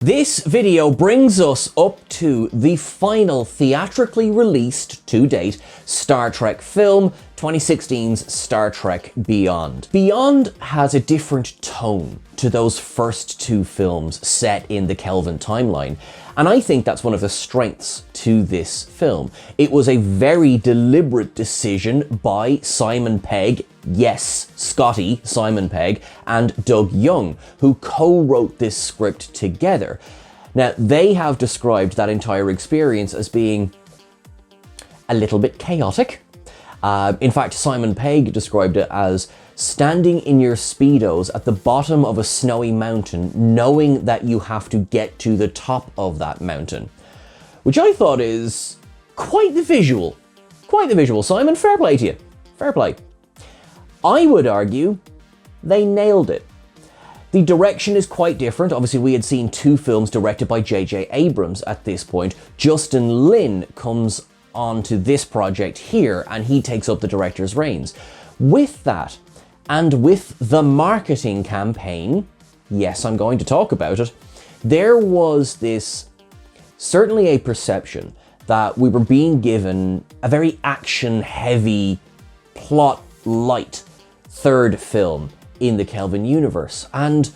This video brings us up to the final theatrically released to date Star Trek film, 2016's Star Trek Beyond. Beyond has a different tone to those first two films set in the Kelvin timeline, and I think that's one of the strengths to this film. It was a very deliberate decision by Simon Pegg, yes, Scotty Simon Pegg, and Doug Young, who co-wrote this script together. Now, they have described that entire experience as being a little bit chaotic. In fact, Simon Pegg described it as standing in your Speedos at the bottom of a snowy mountain, knowing that you have to get to the top of that mountain. Which I thought is quite the visual. Quite the visual, Simon. Fair play to you. Fair play. I would argue they nailed it. The direction is quite different. Obviously, we had seen two films directed by J.J. Abrams at this point. Justin Lin comes onto this project here, and he takes up the director's reins. With that, and with the marketing campaign, yes, I'm going to talk about it, there was this, certainly a perception that we were being given a very action-heavy, plot-light third film in the Kelvin universe, and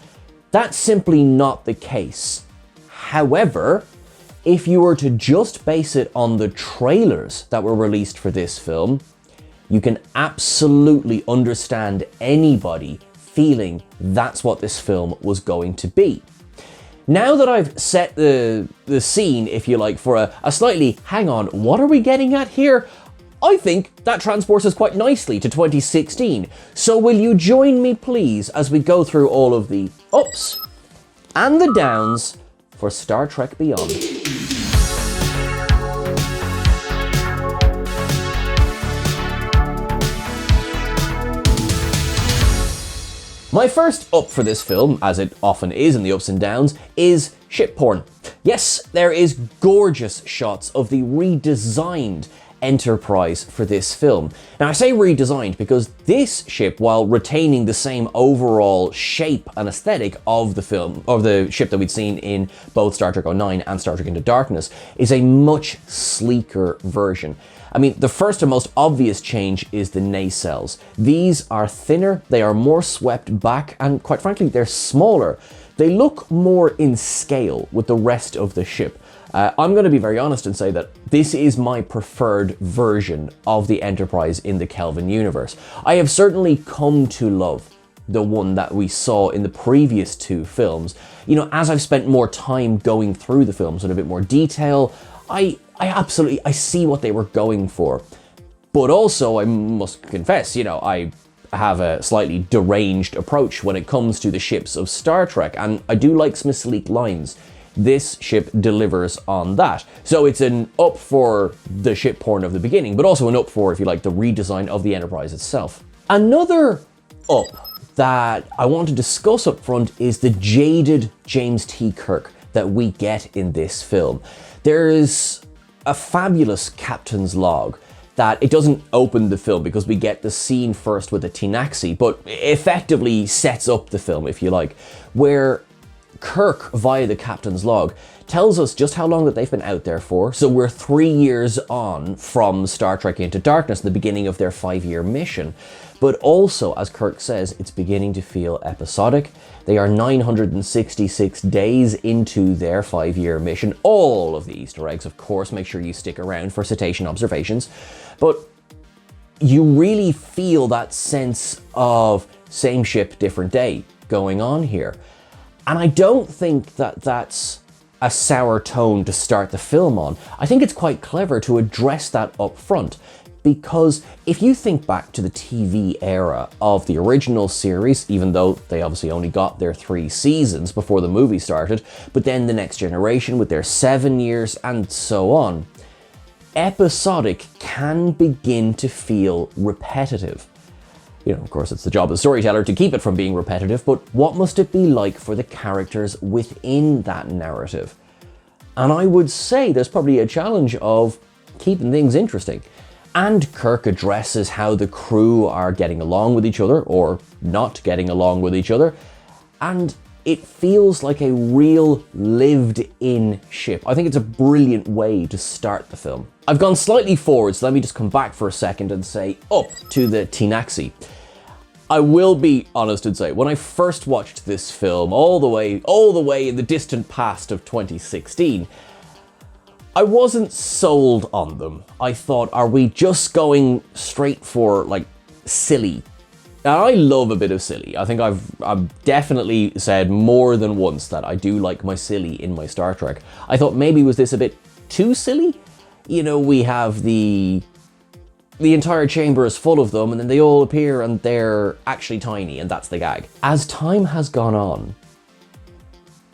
that's simply not the case. However, if you were to just base it on the trailers that were released for this film, you can absolutely understand anybody feeling that's what this film was going to be. Now that I've set the scene, if you like, for a slightly, hang on, what are we getting at here? I think that transports us quite nicely to 2016. So will you join me, please, as we go through all of the ups and the downs for Star Trek Beyond. My first up for this film, as it often is in the ups and downs, is ship porn. Yes, there is gorgeous shots of the redesigned Enterprise for this film. Now, I say redesigned because this ship, while retaining the same overall shape and aesthetic of the film, of the ship that we'd seen in both Star Trek 09 and Star Trek Into Darkness, is a much sleeker version. I mean, the first and most obvious change is the nacelles. These are thinner, they are more swept back, and quite frankly, they're smaller. They look more in scale with the rest of the ship. I'm going to be very honest and say that this is my preferred version of the Enterprise in the Kelvin universe. I have certainly come to love the one that we saw in the previous two films. You know, as I've spent more time going through the films in a bit more detail, I see what they were going for. But also, I must confess, you know, I have a slightly deranged approach when it comes to the ships of Star Trek, and I do like some sleek lines. This ship delivers on that. So it's an up for the ship porn of the beginning, but also an up for, if you like, the redesign of the Enterprise itself. Another up that I want to discuss up front is the jaded James T. Kirk that we get in this film. There's a fabulous captain's log that it doesn't open the film because we get the scene first with the Tinaxi, but effectively sets up the film, if you like, where Kirk, via the captain's log, tells us just how long that they've been out there for. So we're 3 years on from Star Trek Into Darkness, the beginning of their 5-year mission. But also, as Kirk says, it's beginning to feel episodic. They are 966 days into their 5-year mission. All of the Easter eggs, of course, make sure you stick around for cetacean observations. But you really feel that sense of same ship, different day going on here. And I don't think that that's a sour tone to start the film on. I think it's quite clever to address that up front, because if you think back to the TV era of the original series, even though they obviously only got their 3 seasons before the movie started, but then the Next Generation with their 7 years and so on, episodic can begin to feel repetitive. You know, of course, it's the job of the storyteller to keep it from being repetitive, but what must it be like for the characters within that narrative? And I would say there's probably a challenge of keeping things interesting. And Kirk addresses how the crew are getting along with each other, or not getting along with each other. And it feels like a real lived-in ship. I think it's a brilliant way to start the film. I've gone slightly forward, so let me just come back for a second and say up to the Tinaxi. I will be honest and say, when I first watched this film all the way in the distant past of 2016, I wasn't sold on them. I thought, are we just going straight for like silly? And I love a bit of silly. I think I've definitely said more than once that I do like my silly in my Star Trek. I thought maybe was this a bit too silly? You know, we have the entire chamber is full of them, and then they all appear and they're actually tiny, and that's the gag. As time has gone on,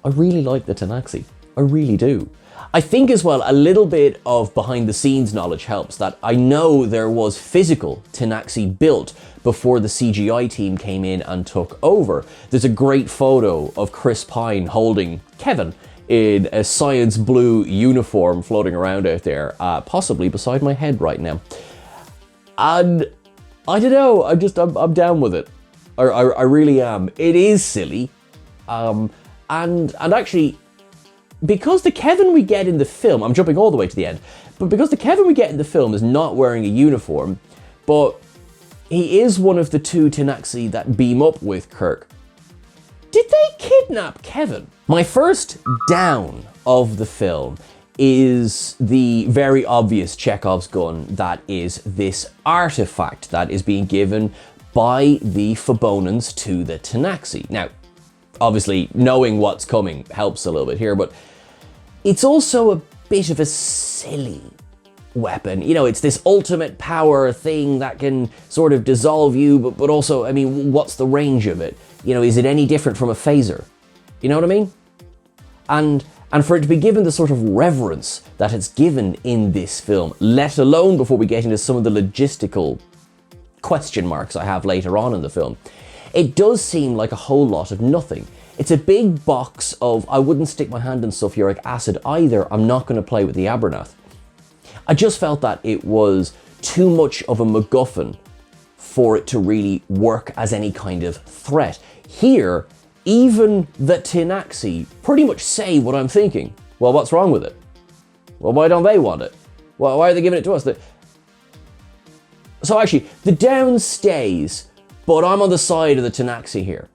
I really like the Tanaxi. I really do. I think as well, a little bit of behind the scenes knowledge helps, that I know there was physical Tanaxi built before the CGI team came in and took over. There's a great photo of Chris Pine holding Kevin in a science blue uniform floating around out there, possibly beside my head right now. And I don't know, I'm down with it. I really am. It is silly. And actually, because the Kevin we get in the film, I'm jumping all the way to the end, but because the Kevin we get in the film is not wearing a uniform, but he is one of the two Tanaxi that beam up with Kirk. Did they kidnap Kevin? My first down of the film is the very obvious Chekhov's gun that is this artifact that is being given by the Fobonans to the Tanaxi. Now, obviously, knowing what's coming helps a little bit here, but it's also a bit of a silly weapon. You know, it's this ultimate power thing that can sort of dissolve you, but also, I mean, what's the range of it? You know, is it any different from a phaser? You know what I mean? And for it to be given the sort of reverence that it's given in this film, let alone before we get into some of the logistical question marks I have later on in the film, it does seem like a whole lot of nothing. It's a big box of, I wouldn't stick my hand in sulfuric acid either, I'm not going to play with the Abernath. I just felt that it was too much of a MacGuffin for it to really work as any kind of threat. Here, even the Tinaxi pretty much say what I'm thinking. Well, what's wrong with it? Well, why don't they want it? Well, why are they giving it to us? So actually, the down stays, but I'm on the side of the Tanaxi here.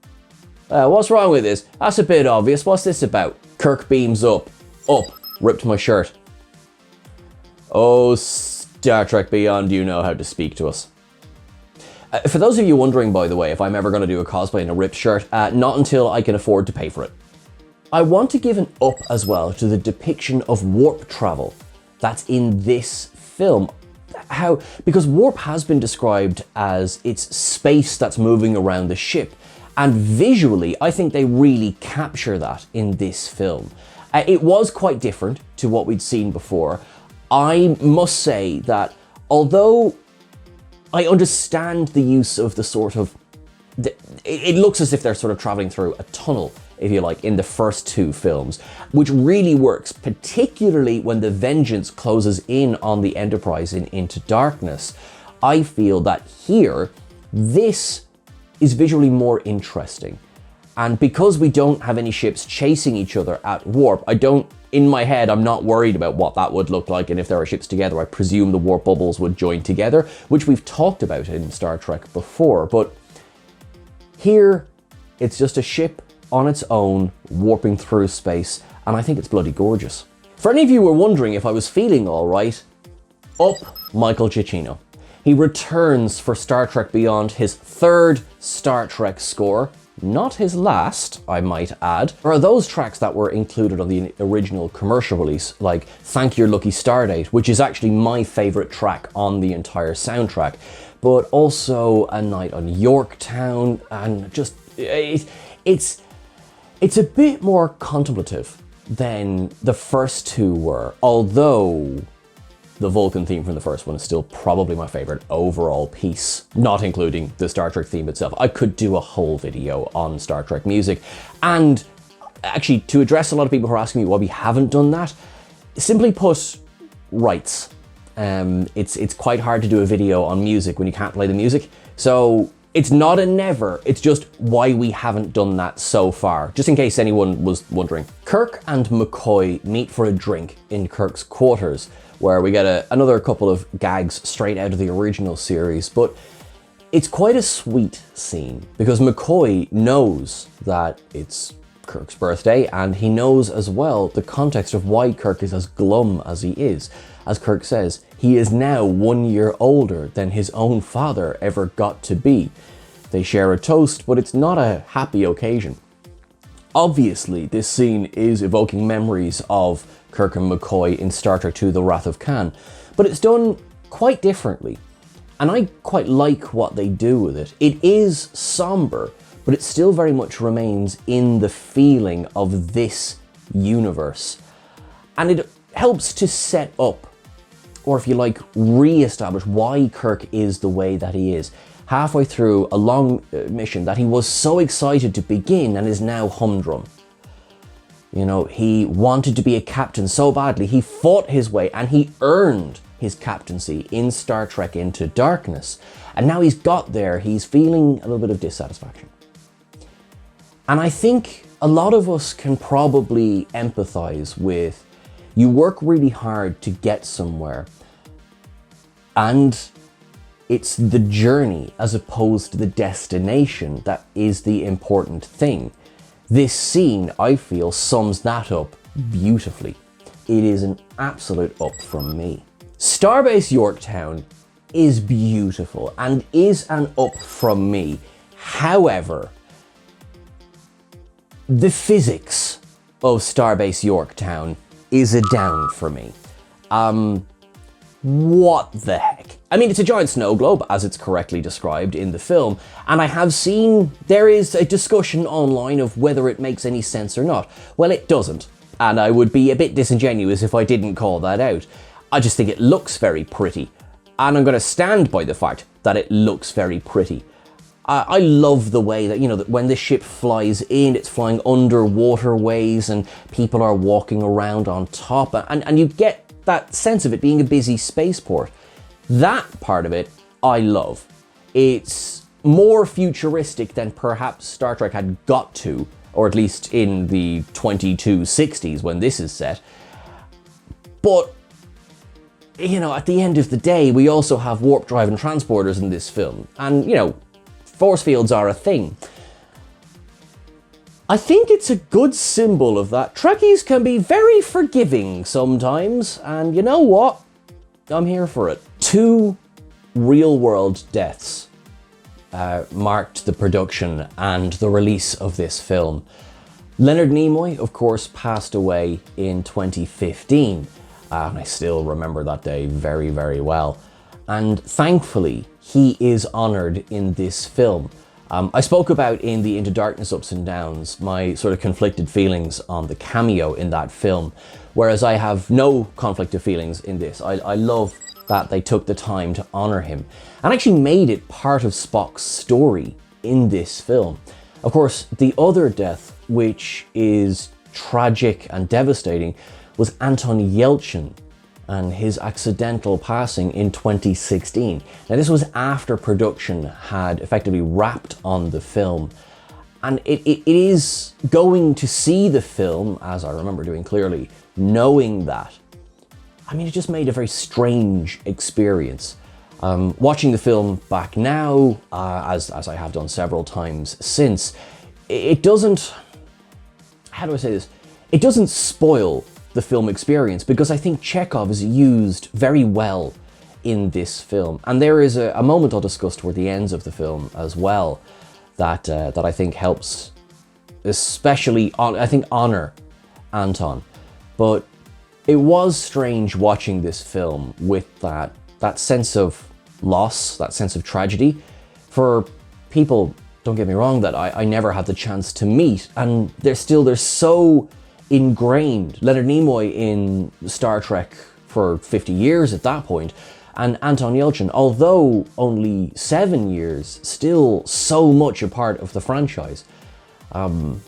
What's wrong with this? That's a bit obvious. What's this about? Kirk beams up, ripped my shirt. Oh, Star Trek Beyond, you know how to speak to us. For those of you wondering, by the way, if I'm ever going to do a cosplay in a ripped shirt, not until I can afford to pay for it. I want to give an up as well to the depiction of warp travel that's in this film. Because warp has been described as it's space that's moving around the ship, and visually, I think they really capture that in this film. It was quite different to what we'd seen before. I must say that although I understand the use of the sort of, it looks as if they're sort of traveling through a tunnel, if you like, in the first two films, which really works, particularly when the Vengeance closes in on the Enterprise in Into Darkness. I feel that here, this is visually more interesting. And because we don't have any ships chasing each other at warp, in my head, I'm not worried about what that would look like, and if there are ships together, I presume the warp bubbles would join together, which we've talked about in Star Trek before. But here, it's just a ship on its own, warping through space, and I think it's bloody gorgeous. For any of you who were wondering if I was feeling all right, up Michael Giacchino. He returns for Star Trek Beyond, his third Star Trek score. Not his last, I might add. There are those tracks that were included on the original commercial release, like Thank Your Lucky Stardate, which is actually my favorite track on the entire soundtrack, but also A Night on Yorktown, and just, it's a bit more contemplative than the first two were, although the Vulcan theme from the first one is still probably my favorite overall piece, not including the Star Trek theme itself. I could do a whole video on Star Trek music. And actually, to address a lot of people who are asking me why we haven't done that, simply put, rights. It's quite hard to do a video on music when you can't play the music. So It's not a never, it's just why we haven't done that so far, just in case anyone was wondering. Kirk and McCoy meet for a drink in Kirk's quarters, where we get another couple of gags straight out of the original series, but it's quite a sweet scene, because McCoy knows that it's Kirk's birthday, and he knows as well the context of why Kirk is as glum as he is. As Kirk says, he is now 1 year older than his own father ever got to be. They share a toast, but it's not a happy occasion. Obviously, this scene is evoking memories of Kirk and McCoy in Star Trek II: The Wrath of Khan, but it's done quite differently. And I quite like what they do with it. It is somber, but it still very much remains in the feeling of this universe. And it helps to set up, or if you like, re-establish why Kirk is the way that he is. Halfway through a long mission that he was so excited to begin and is now humdrum. You know, he wanted to be a captain so badly, he fought his way and he earned his captaincy in Star Trek Into Darkness. And now he's got there, he's feeling a little bit of dissatisfaction. And I think a lot of us can probably empathize with, you work really hard to get somewhere, and it's the journey as opposed to the destination that is the important thing. This scene, I feel, sums that up beautifully. It is an absolute up from me. Starbase Yorktown is beautiful and is an up from me. However, the physics of Starbase Yorktown is a down for me. What the heck? I mean, it's a giant snow globe, as it's correctly described in the film, and I have seen there is a discussion online of whether it makes any sense or not. Well, it doesn't, and I would be a bit disingenuous if I didn't call that out. I just think it looks very pretty, and I'm going to stand by the fact that it looks very pretty. I love the way that, you know, that when the ship flies in, it's flying under waterways and people are walking around on top, and you get that sense of it being a busy spaceport. That part of it, I love. It's more futuristic than perhaps Star Trek had got to, or at least in the 2260s when this is set. But, you know, at the end of the day, we also have warp drive and transporters in this film. And, you know, force fields are a thing. I think it's a good symbol of that. Trekkies can be very forgiving sometimes, and you know what? I'm here for it. 2 real-world deaths marked the production and the release of this film. Leonard Nimoy, of course, passed away in 2015, and I still remember that day very, very well. And thankfully, he is honoured in this film. I spoke about in the Into Darkness Ups and Downs my sort of conflicted feelings on the cameo in that film, whereas I have no conflict of feelings in this. I love that they took the time to honour him and actually made it part of Spock's story in this film. Of course, the other death, which is tragic and devastating, was Anton Yelchin and his accidental passing in 2016. Now, this was after production had effectively wrapped on the film, and it is going to see the film, as I remember doing clearly, knowing that. I mean, it just made a very strange experience. Watching the film back now, as I have done several times since, it doesn't, how do I say this? It doesn't spoil the film experience, because I think Chekhov is used very well in this film. And there is a moment I'll discuss toward the ends of the film as well that I think helps, especially, I think, honour Anton. But it was strange watching this film with that sense of loss, that sense of tragedy, for people, don't get me wrong, that I never had the chance to meet, and they're so ingrained. Leonard Nimoy in Star Trek for 50 years at that point, and Anton Yelchin, although only 7 years, still so much a part of the franchise. And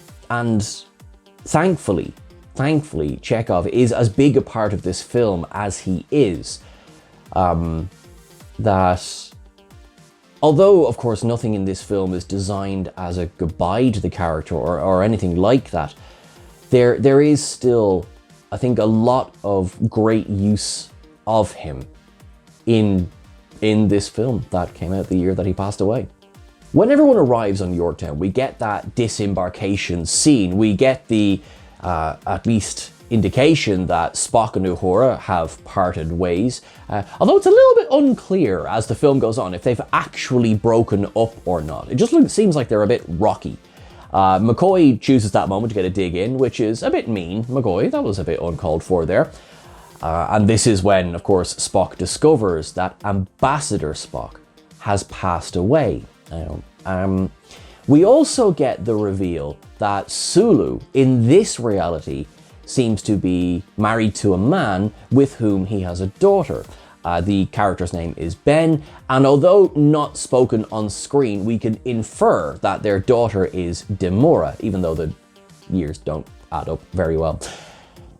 thankfully, Chekhov is as big a part of this film as he is. That Although, of course, nothing in this film is designed as a goodbye to the character or anything like that, there is still, I think, a lot of great use of him in this film that came out the year that he passed away. When everyone arrives on Yorktown, we get that disembarkation scene. We get the, at least, indication that Spock and Uhura have parted ways, although it's a little bit unclear as the film goes on if they've actually broken up or not. It just seems like they're a bit rocky. McCoy chooses that moment to get a dig in, which is a bit mean. McCoy, that was a bit uncalled for there. And this is when, of course, Spock discovers that Ambassador Spock has passed away. We also get the reveal that Sulu, in this reality, seems to be married to a man with whom he has a daughter. The character's name is Ben, and although not spoken on screen, we can infer that their daughter is Demora, even though the years don't add up very well.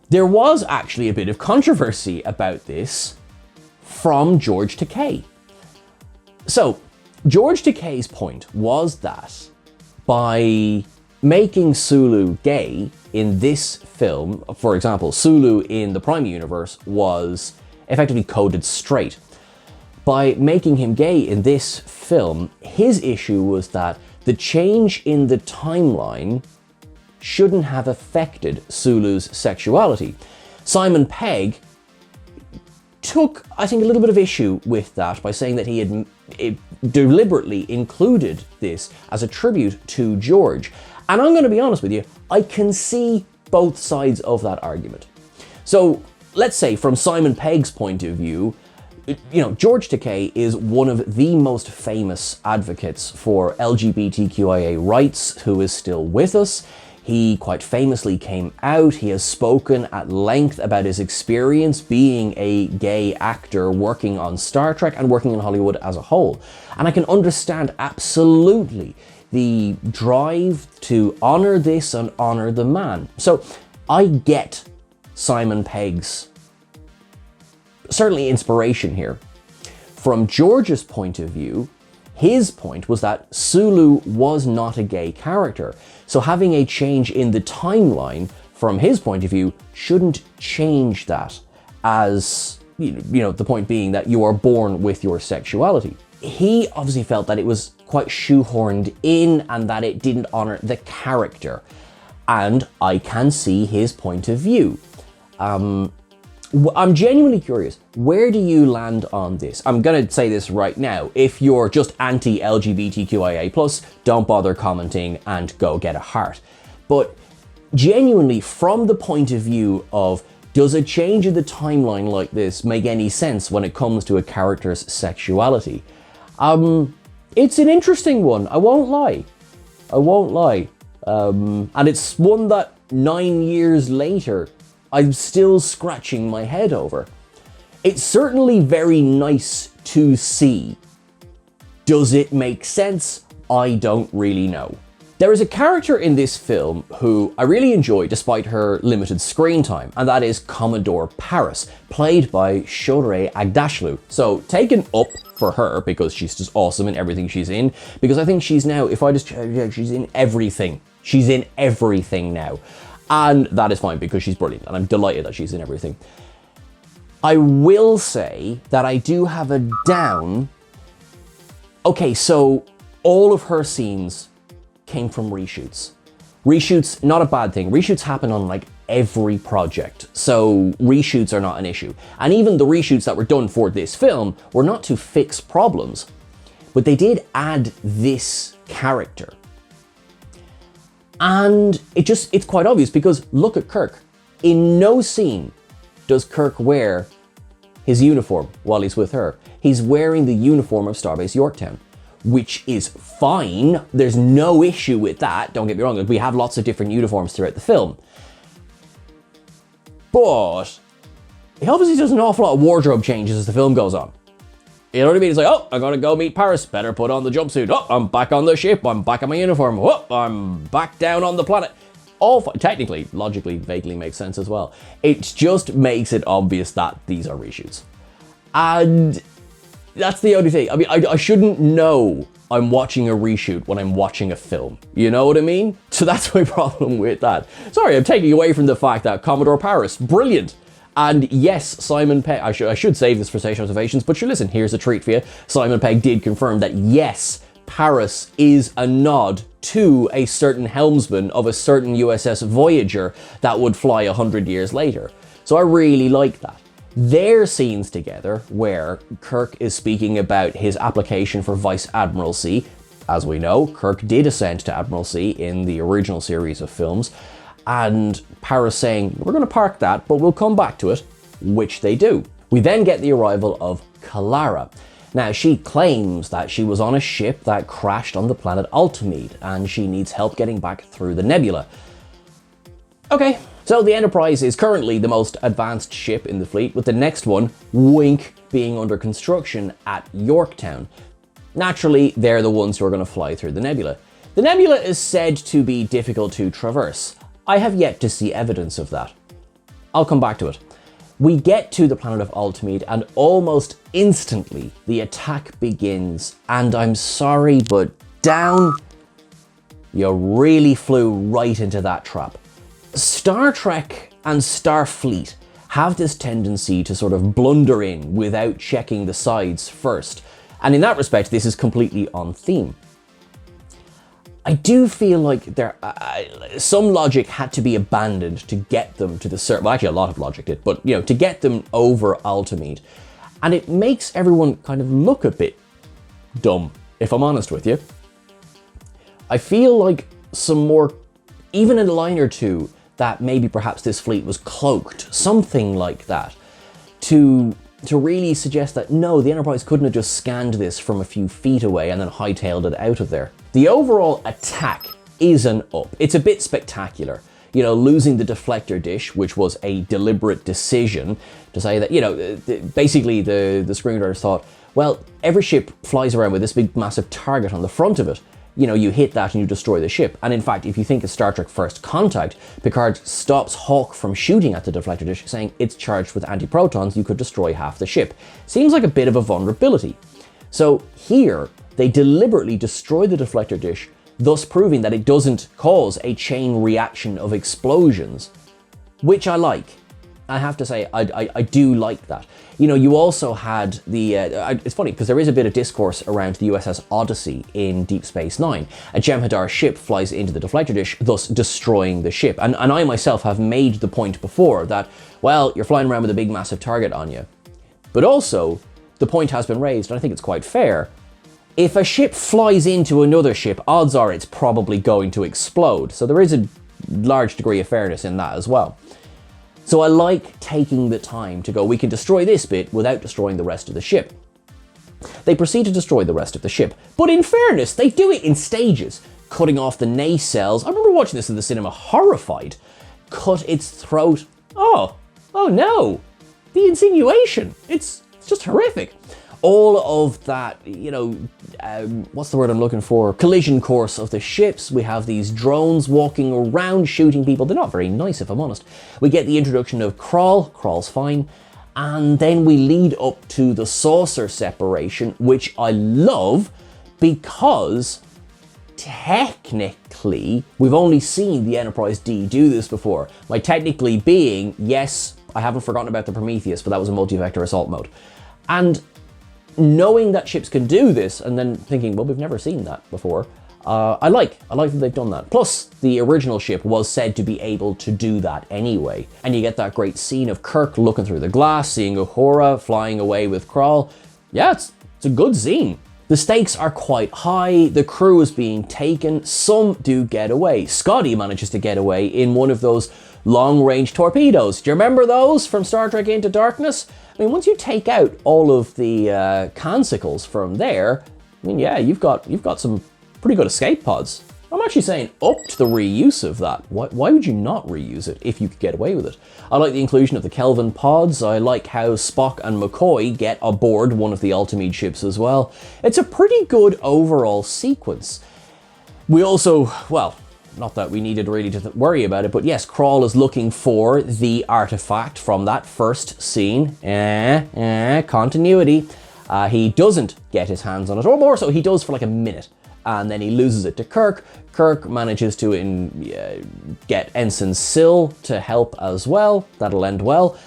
There was actually a bit of controversy about this from George Takei. So, George Takei's point was that by making Sulu gay in this film, for example, Sulu in the Prime Universe was effectively coded straight. By making him gay in this film, his issue was that the change in the timeline shouldn't have affected Sulu's sexuality. Simon Pegg took, I think, a little bit of issue with that by saying that he had deliberately included this as a tribute to George. And I'm going to be honest with you, I can see both sides of that argument. So let's say from Simon Pegg's point of view, George Takei is one of the most famous advocates for LGBTQIA rights who is still with us. He quite famously came out. He has spoken at length about his experience being a gay actor working on Star Trek and working in Hollywood as a whole. And I can understand absolutely the drive to honor this and honor the man. So I get Simon Pegg's certainly inspiration here. From George's point of view, his point was that Sulu was not a gay character. So having a change in the timeline, from his point of view, shouldn't change that, as, the point being that you are born with your sexuality. He obviously felt that it was quite shoehorned in and that it didn't honor the character. And I can see his point of view. I'm genuinely curious, where do you land on this? I'm gonna say this right now. If you're just anti-LGBTQIA+, don't bother commenting and go get a heart. But genuinely, from the point of view of, does a change in the timeline like this make any sense when it comes to a character's sexuality? It's an interesting one, I won't lie. And it's one that 9 years later, I'm still scratching my head over. It's certainly very nice to see. Does it make sense? I don't really know. There is a character in this film who I really enjoy despite her limited screen time, and that is Commodore Paris, played by Shohreh Aghdashloo. So taken up for her because she's just awesome in everything she's in, because I think she's now, she's in everything. She's in everything now. And that is fine because she's brilliant and I'm delighted that she's in everything. I will say that I do have a down. Okay, so all of her scenes came from reshoots. Reshoots, not a bad thing. Reshoots happen on like every project, so reshoots are not an issue. And even the reshoots that were done for this film were not to fix problems, but they did add this character. And it's quite obvious because look at Kirk. In no scene does Kirk wear his uniform while he's with her. He's wearing the uniform of Starbase Yorktown, which is fine. There's no issue with that. Don't get me wrong. We have lots of different uniforms throughout the film. But he obviously does an awful lot of wardrobe changes as the film goes on. You know what I mean? It's like, oh, I'm gonna go meet Paris. Better put on the jumpsuit. Oh, I'm back on the ship. I'm back in my uniform. Oh, I'm back down on the planet. All technically, logically, vaguely makes sense as well. It just makes it obvious that these are reshoots. And That's the only thing. I mean, I shouldn't know I'm watching a reshoot when I'm watching a film. You know what I mean? So that's my problem with that. Sorry, I'm taking away from the fact that Commodore Paris, brilliant. And yes, Simon Pegg, I should save this for station observations, but sure, listen, here's a treat for you. Simon Pegg did confirm that yes, Paris is a nod to a certain helmsman of a certain USS Voyager that would fly 100 years later. So I really like that. Their scenes together, where Kirk is speaking about his application for Vice Admiralty. As we know, Kirk did ascend to Admiralty in the original series of films, and Paris saying, we're going to park that, but we'll come back to it, which they do. We then get the arrival of Kalara. Now, she claims that she was on a ship that crashed on the planet Altamide, and she needs help getting back through the nebula. Okay, so the Enterprise is currently the most advanced ship in the fleet, with the next one, Wink, being under construction at Yorktown. Naturally, they're the ones who are going to fly through the nebula. The nebula is said to be difficult to traverse. I have yet to see evidence of that. I'll come back to it. We get to the planet of Altamide, and almost instantly the attack begins, and I'm sorry, but down, you really flew right into that trap. Star Trek and Starfleet have this tendency to sort of blunder in without checking the sides first, and in that respect, this is completely on theme. I do feel like some logic had to be abandoned to get them to the surface. Well, actually, a lot of logic did, but to get them over Altamide, and it makes everyone kind of look a bit dumb, if I'm honest with you. I feel like some more, even a line or two, that maybe perhaps this fleet was cloaked, something like that, to really suggest that no, the Enterprise couldn't have just scanned this from a few feet away and then hightailed it out of there. The overall attack is an up. It's a bit spectacular. Losing the deflector dish, which was a deliberate decision to say that, basically the screenwriters thought, well, every ship flies around with this big massive target on the front of it. You hit that and you destroy the ship. And in fact, if you think of Star Trek First Contact, Picard stops Hawk from shooting at the deflector dish, saying it's charged with antiprotons, you could destroy half the ship. Seems like a bit of a vulnerability. So here, they deliberately destroy the deflector dish, thus proving that it doesn't cause a chain reaction of explosions, which I like. I have to say, I do like that. You also had the, it's funny because there is a bit of discourse around the USS Odyssey in Deep Space Nine. A Jem'Hadar ship flies into the deflector dish, thus destroying the ship. And I myself have made the point before that, well, you're flying around with a big massive target on you. But also, the point has been raised, and I think it's quite fair. If a ship flies into another ship, odds are it's probably going to explode. So there is a large degree of fairness in that as well. So I like taking the time to go, we can destroy this bit without destroying the rest of the ship. They proceed to destroy the rest of the ship, but in fairness, they do it in stages, cutting off the nacelles. I remember watching this in the cinema, horrified. Cut its throat. Oh no, the insinuation. It's just horrific. All of that, what's the word I'm looking for? Collision course of the ships. We have these drones walking around shooting people. They're not very nice, if I'm honest. We get the introduction of Krall. Krall's fine. And then we lead up to the saucer separation, which I love because technically we've only seen the Enterprise D do this before. My technically being, yes, I haven't forgotten about the Prometheus, but that was a multi-vector assault mode. And knowing that ships can do this and then thinking, well, we've never seen that before, I like that they've done that. Plus, the original ship was said to be able to do that anyway. And you get that great scene of Kirk looking through the glass, seeing Uhura flying away with Krall. Yeah, it's a good scene. The stakes are quite high, the crew is being taken, some do get away. Scotty manages to get away in one of those long-range torpedoes. Do you remember those from Star Trek Into Darkness? I mean, once you take out all of the consicles from there, I mean, yeah, you've got some pretty good escape pods. I'm actually saying up to the reuse of that. Why would you not reuse it if you could get away with it? I like the inclusion of the Kelvin pods. I like how Spock and McCoy get aboard one of the Altamide ships as well. It's a pretty good overall sequence. We also, well, not that we needed really to worry about it, but yes, Krall is looking for the artifact from that first scene. Continuity. He doesn't get his hands on it, or more so, he does for like a minute, and then he loses it to Kirk. Kirk manages to get Ensign Sill to help as well. That'll end well.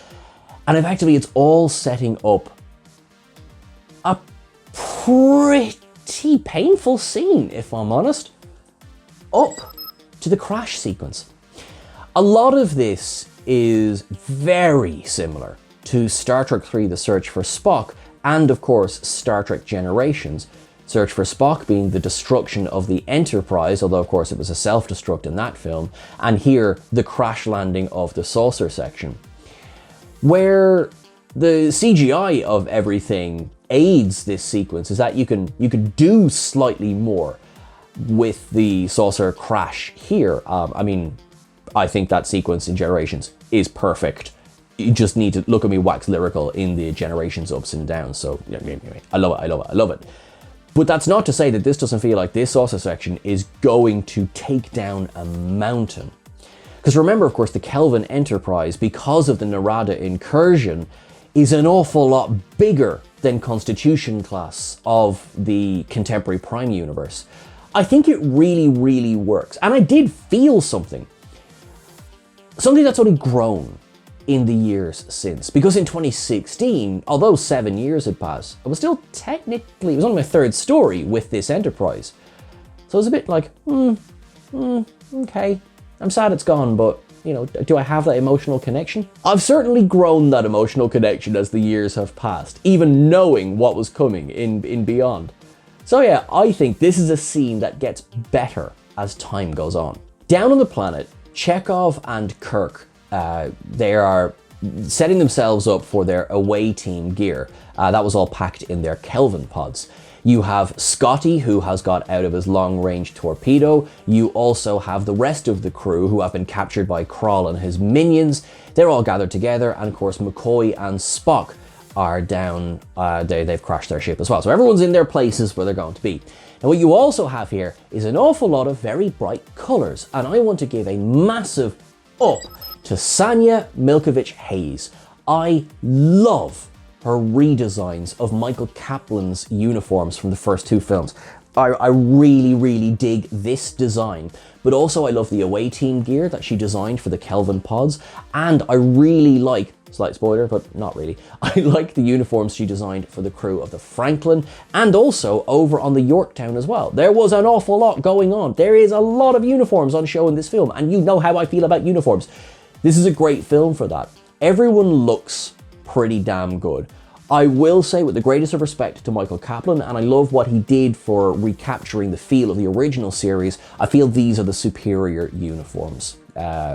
And effectively, it's all setting up a pretty painful scene, if I'm honest, up to the crash sequence. A lot of this is very similar to Star Trek III: The Search for Spock, and of course Star Trek Generations. Search for Spock being the destruction of the Enterprise, although of course it was a self-destruct in that film, and here the crash landing of the saucer section, where the CGI of everything aids this sequence is that you can do slightly more with the saucer crash here. I think that sequence in Generations is perfect. You just need to look at me wax lyrical in the Generations ups and downs. So yeah, I love it. But that's not to say that this doesn't feel like this saucer section is going to take down a mountain. Because remember, of course, the Kelvin Enterprise, because of the Narada incursion, is an awful lot bigger than Constitution class of the contemporary Prime universe. I think it really, really works. And I did feel something that's only grown in the years since. Because in 2016, although 7 years had passed, it was still technically, it was only my third story with this Enterprise. So it was a bit like, okay, I'm sad it's gone, but, you know, do I have that emotional connection? I've certainly grown that emotional connection as the years have passed, even knowing what was coming in Beyond. So yeah, I think this is a scene that gets better as time goes on. Down on the planet, Chekhov and Kirk, they are setting themselves up for their away team gear. That was all packed in their Kelvin pods. You have Scotty, who has got out of his long-range torpedo. You also have the rest of the crew who have been captured by Krall and his minions. They're all gathered together, and of course McCoy and Spock are down. They've crashed their ship as well. So everyone's in their places where they're going to be. Now what you also have here is an awful lot of very bright colours, and I want to give a massive up to Sanya Milkovich-Hayes. I love her redesigns of Michael Kaplan's uniforms from the first two films. I really, really dig this design, but also I love the away team gear that she designed for the Kelvin pods, and I really like, slight spoiler, but not really, I like the uniforms she designed for the crew of the Franklin, and also over on the Yorktown as well. There was an awful lot going on. There is a lot of uniforms on show in this film, and you know how I feel about uniforms. This is a great film for that. Everyone looks pretty damn good. I will say, with the greatest of respect to Michael Kaplan, and I love what he did for recapturing the feel of the original series, I feel these are the superior uniforms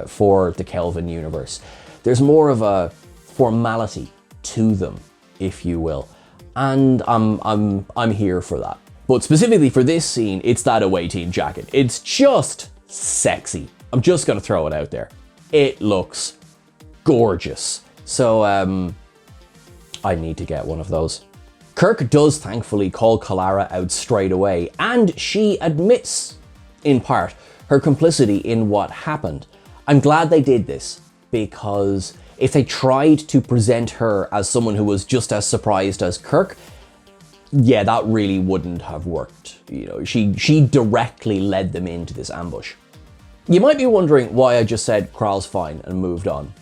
for the Kelvin universe. There's more of a formality to them, if you will, and I'm here for that. But specifically for this scene, it's that away team jacket. It's just sexy. I'm just gonna throw it out there. It looks gorgeous. So I need to get one of those. Kirk does thankfully call Kalara out straight away, and she admits, in part, her complicity in what happened. I'm glad they did this, because if they tried to present her as someone who was just as surprised as Kirk, yeah, that really wouldn't have worked. You know, she directly led them into this ambush. You might be wondering why I just said Krall's fine and moved on.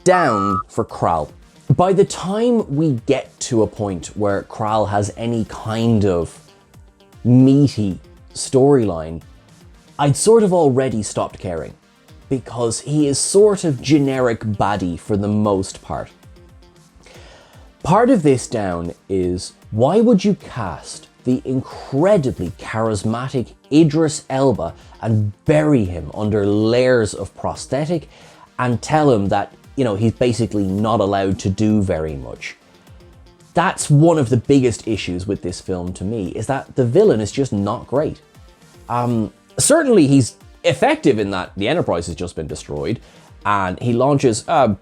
Down for Krall. By the time we get to a point where Krall has any kind of meaty storyline, I'd sort of already stopped caring, because he is sort of generic baddie for the most part. Part of this down is, why would you cast the incredibly charismatic Idris Elba and bury him under layers of prosthetic and tell him that, you know, he's basically not allowed to do very much? That's one of the biggest issues with this film to me, is that the villain is just not great. Certainly he's effective in that the Enterprise has just been destroyed, and he launches a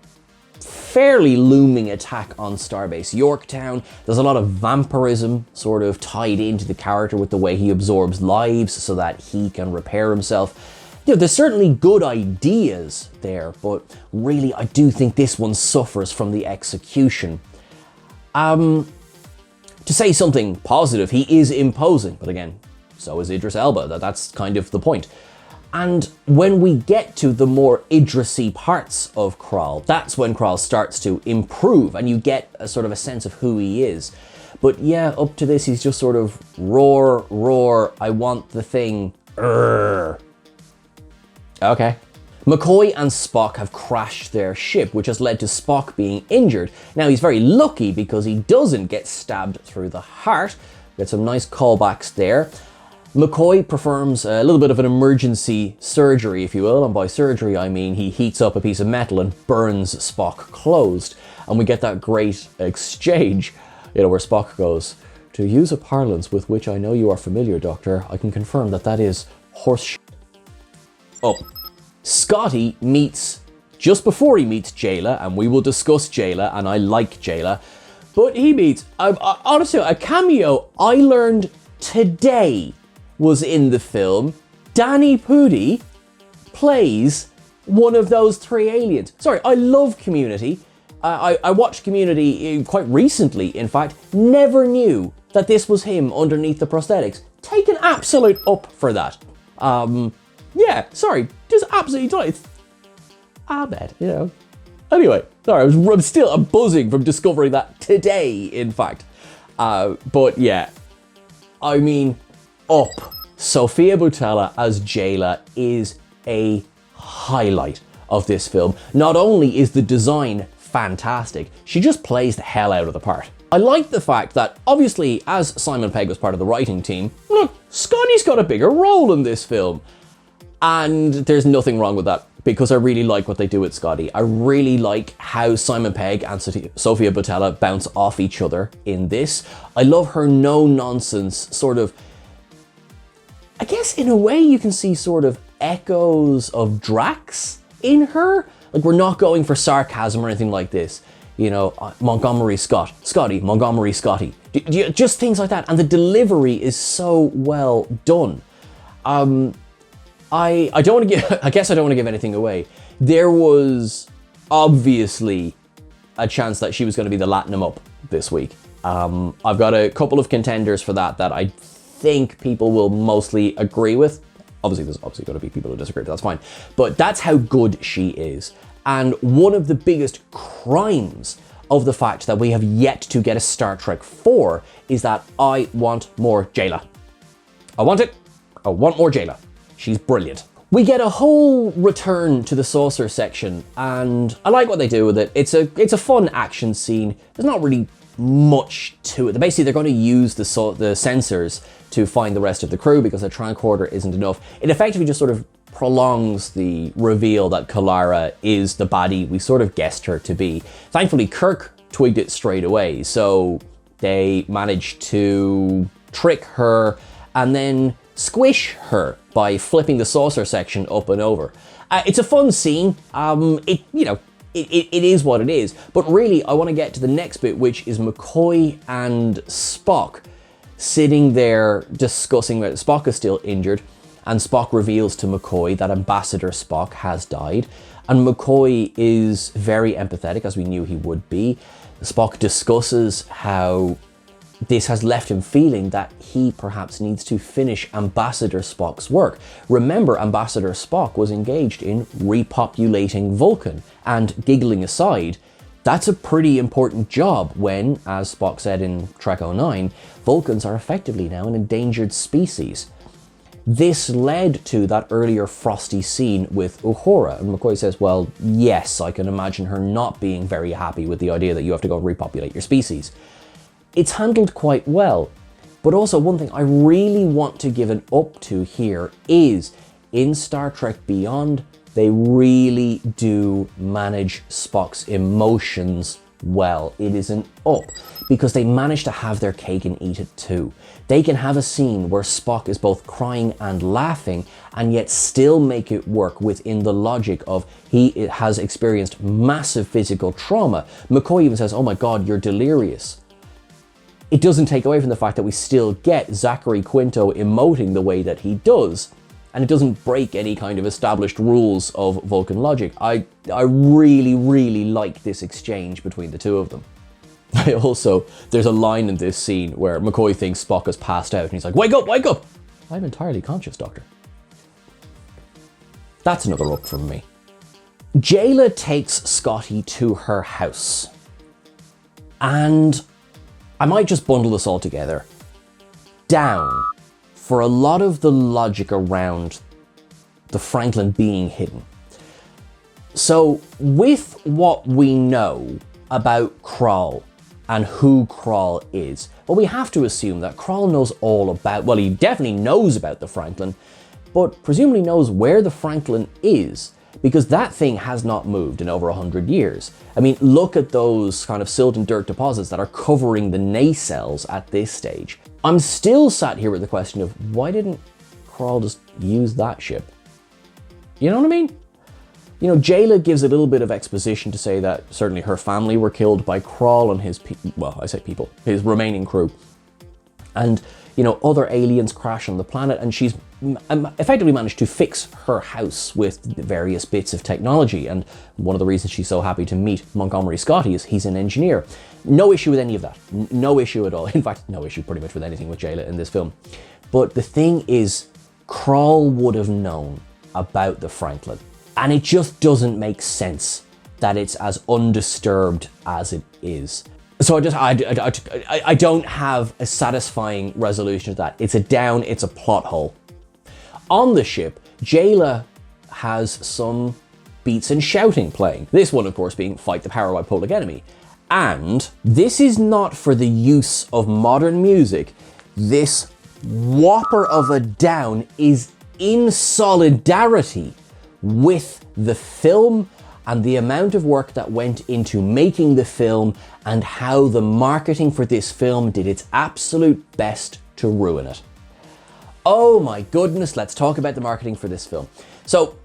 fairly looming attack on Starbase Yorktown. There's a lot of vampirism sort of tied into the character with the way he absorbs lives so that he can repair himself. You know, there's certainly good ideas there, but really I do think this one suffers from the execution. To say something positive, he is imposing, but again, so is Idris Elba. That's kind of the point. And when we get to the more Idris-y parts of Kral, that's when Kral starts to improve and you get a sort of a sense of who he is. But yeah, up to this, he's just sort of roar, roar, I want the thing, okay. McCoy and Spock have crashed their ship, which has led to Spock being injured. Now, he's very lucky because he doesn't get stabbed through the heart. Get some nice callbacks there. McCoy performs a little bit of an emergency surgery, if you will, and by surgery I mean he heats up a piece of metal and burns Spock closed. And we get that great exchange, where Spock goes, "To use a parlance with which I know you are familiar, Doctor, I can confirm that is horse shit." Oh. Scotty meets, just before he meets Jayla, and we will discuss Jayla, and I like Jayla, but he meets, honestly, a cameo I learned today was in the film. Danny Pudi plays one of those 3 aliens. Sorry, I love Community. I watched Community quite recently, in fact. Never knew that this was him underneath the prosthetics. Take an absolute up for that. Yeah, sorry, just absolutely done. It's Ahmed, Anyway, sorry, I'm buzzing from discovering that today, in fact. But yeah, I mean, up. Sofia Boutella as Jayla is a highlight of this film. Not only is the design fantastic, she just plays the hell out of the part. I like the fact that, obviously, as Simon Pegg was part of the writing team, look, Scotty's got a bigger role in this film. And there's nothing wrong with that, because I really like what they do with Scotty. I really like how Simon Pegg and Sofia Boutella bounce off each other in this. I love her no-nonsense sort of, I guess in a way you can see sort of echoes of Drax in her. Like, we're not going for sarcasm or anything like this. Montgomery Scott, Scotty, Montgomery Scotty. Just things like that. And the delivery is so well done. I don't want to give, I guess I don't want to give anything away. There was obviously a chance that she was going to be the Latinum up this week. I've got a couple of contenders for that I think people will mostly agree with. Obviously, there's going to be people who disagree, but that's fine. But that's how good she is. And one of the biggest crimes of the fact that we have yet to get a Star Trek 4 is that I want more Jayla. I want it. I want more Jayla. She's brilliant. We get a whole return to the saucer section, and I like what they do with it. It's a fun action scene. There's not really much to it. Basically, they're going to use the sensors to find the rest of the crew because a tricorder isn't enough. It effectively just sort of prolongs the reveal that Kalara is the baddie we sort of guessed her to be. Thankfully, Kirk twigged it straight away, so they managed to trick her and then squish her by flipping the saucer section up and over. It's a fun scene. It is what it is. But really, I want to get to the next bit, which is McCoy and Spock sitting there discussing that Spock is still injured, and Spock reveals to McCoy that Ambassador Spock has died, and McCoy is very empathetic, as we knew he would be. Spock discusses how this has left him feeling that he perhaps needs to finish Ambassador Spock's work. Remember, Ambassador Spock was engaged in repopulating Vulcan, and giggling aside, that's a pretty important job when, as Spock said in Trek 09, Vulcans are effectively now an endangered species. This led to that earlier frosty scene with Uhura, and McCoy says, well, yes, I can imagine her not being very happy with the idea that you have to go repopulate your species. It's handled quite well, but also one thing I really want to give an up to here is, in Star Trek Beyond, they really do manage Spock's emotions well. It is an up, because they manage to have their cake and eat it too. They can have a scene where Spock is both crying and laughing, and yet still make it work within the logic of he has experienced massive physical trauma. McCoy even says, oh my God, you're delirious. It doesn't take away from the fact that we still get Zachary Quinto emoting the way that he does, and it doesn't break any kind of established rules of Vulcan logic. I really, really like this exchange between the two of them. There's a line in this scene where McCoy thinks Spock has passed out and he's like, wake up, wake up! I'm entirely conscious, Doctor. That's another up from me. Jayla takes Scotty to her house. And I might just bundle this all together. Down for a lot of the logic around the Franklin being hidden. So with what we know about Krall and who Krall is, well, we have to assume that Krall knows all about, well, he definitely knows about the Franklin, but presumably knows where the Franklin is, because that thing has not moved in over 100 years. I mean, look at those kind of silt and dirt deposits that are covering the nacelles at this stage. I'm still sat here with the question of, why didn't Krall just use that ship? You know what I mean? You know, Jayla gives a little bit of exposition to say that certainly her family were killed by Krall and his his remaining crew. And, you know, other aliens crash on the planet, and she's effectively managed to fix her house with various bits of technology. And one of the reasons she's so happy to meet Montgomery Scotty is he's an engineer. No issue with any of that. No issue at all. In fact, no issue pretty much with anything with Jayla in this film. But the thing is, Krall would have known about the Franklin. And it just doesn't make sense that it's as undisturbed as it is. So I don't have a satisfying resolution to that. It's a down, it's a plot hole. On the ship, Jayla has some beats and shouting playing. This one, of course, being Fight the Power by Public Enemy. And this is not for the use of modern music. This whopper of a down is in solidarity with the film and the amount of work that went into making the film and how the marketing for this film did its absolute best to ruin it. Oh my goodness, let's talk about the marketing for this film. So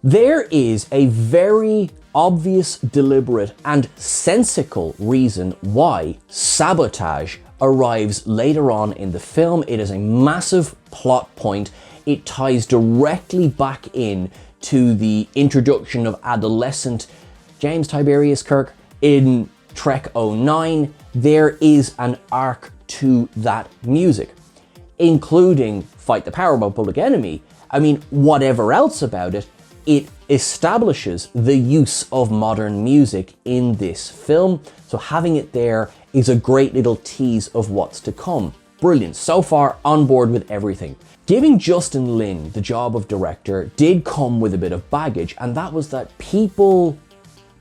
there is a very obvious, deliberate and sensical reason why sabotage arrives later on in the film. It is a massive plot point. It ties directly back in to the introduction of adolescent James Tiberius Kirk in Trek 09. There is an arc to that music, including Fight the Power by Public Enemy. I mean, whatever else about it, it establishes the use of modern music in this film. So having it there is a great little tease of what's to come. Brilliant. So far, on board with everything. Giving Justin Lin the job of director did come with a bit of baggage, and that was that people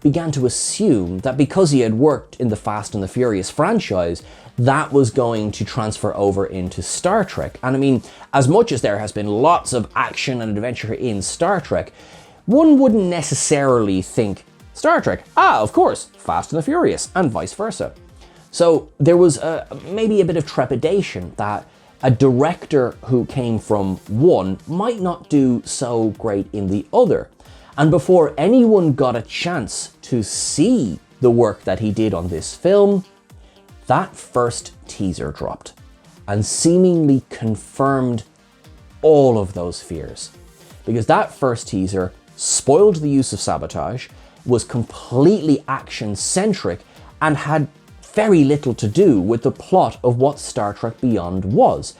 began to assume that because he had worked in the Fast and the Furious franchise, that was going to transfer over into Star Trek. And I mean, as much as there has been lots of action and adventure in Star Trek, one wouldn't necessarily think Star Trek, of course, Fast and the Furious, and vice versa. So there was maybe a bit of trepidation that a director who came from one might not do so great in the other. And before anyone got a chance to see the work that he did on this film, that first teaser dropped and seemingly confirmed all of those fears. Because that first teaser spoiled the use of sabotage, was completely action-centric, and had very little to do with the plot of what Star Trek Beyond was.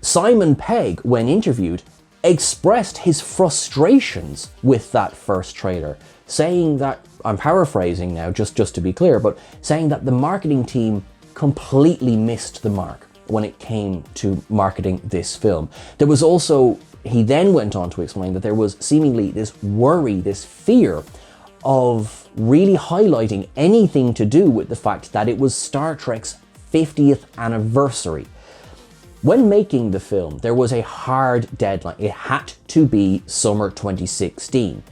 Simon Pegg, when interviewed, expressed his frustrations with that first trailer, saying that, I'm paraphrasing now just to be clear, but saying that the marketing team completely missed the mark when it came to marketing this film. There was also, he then went on to explain that there was seemingly this worry, this fear of really highlighting anything to do with the fact that it was Star Trek's 50th anniversary. When making the film, there was a hard deadline. It had to be summer 2016.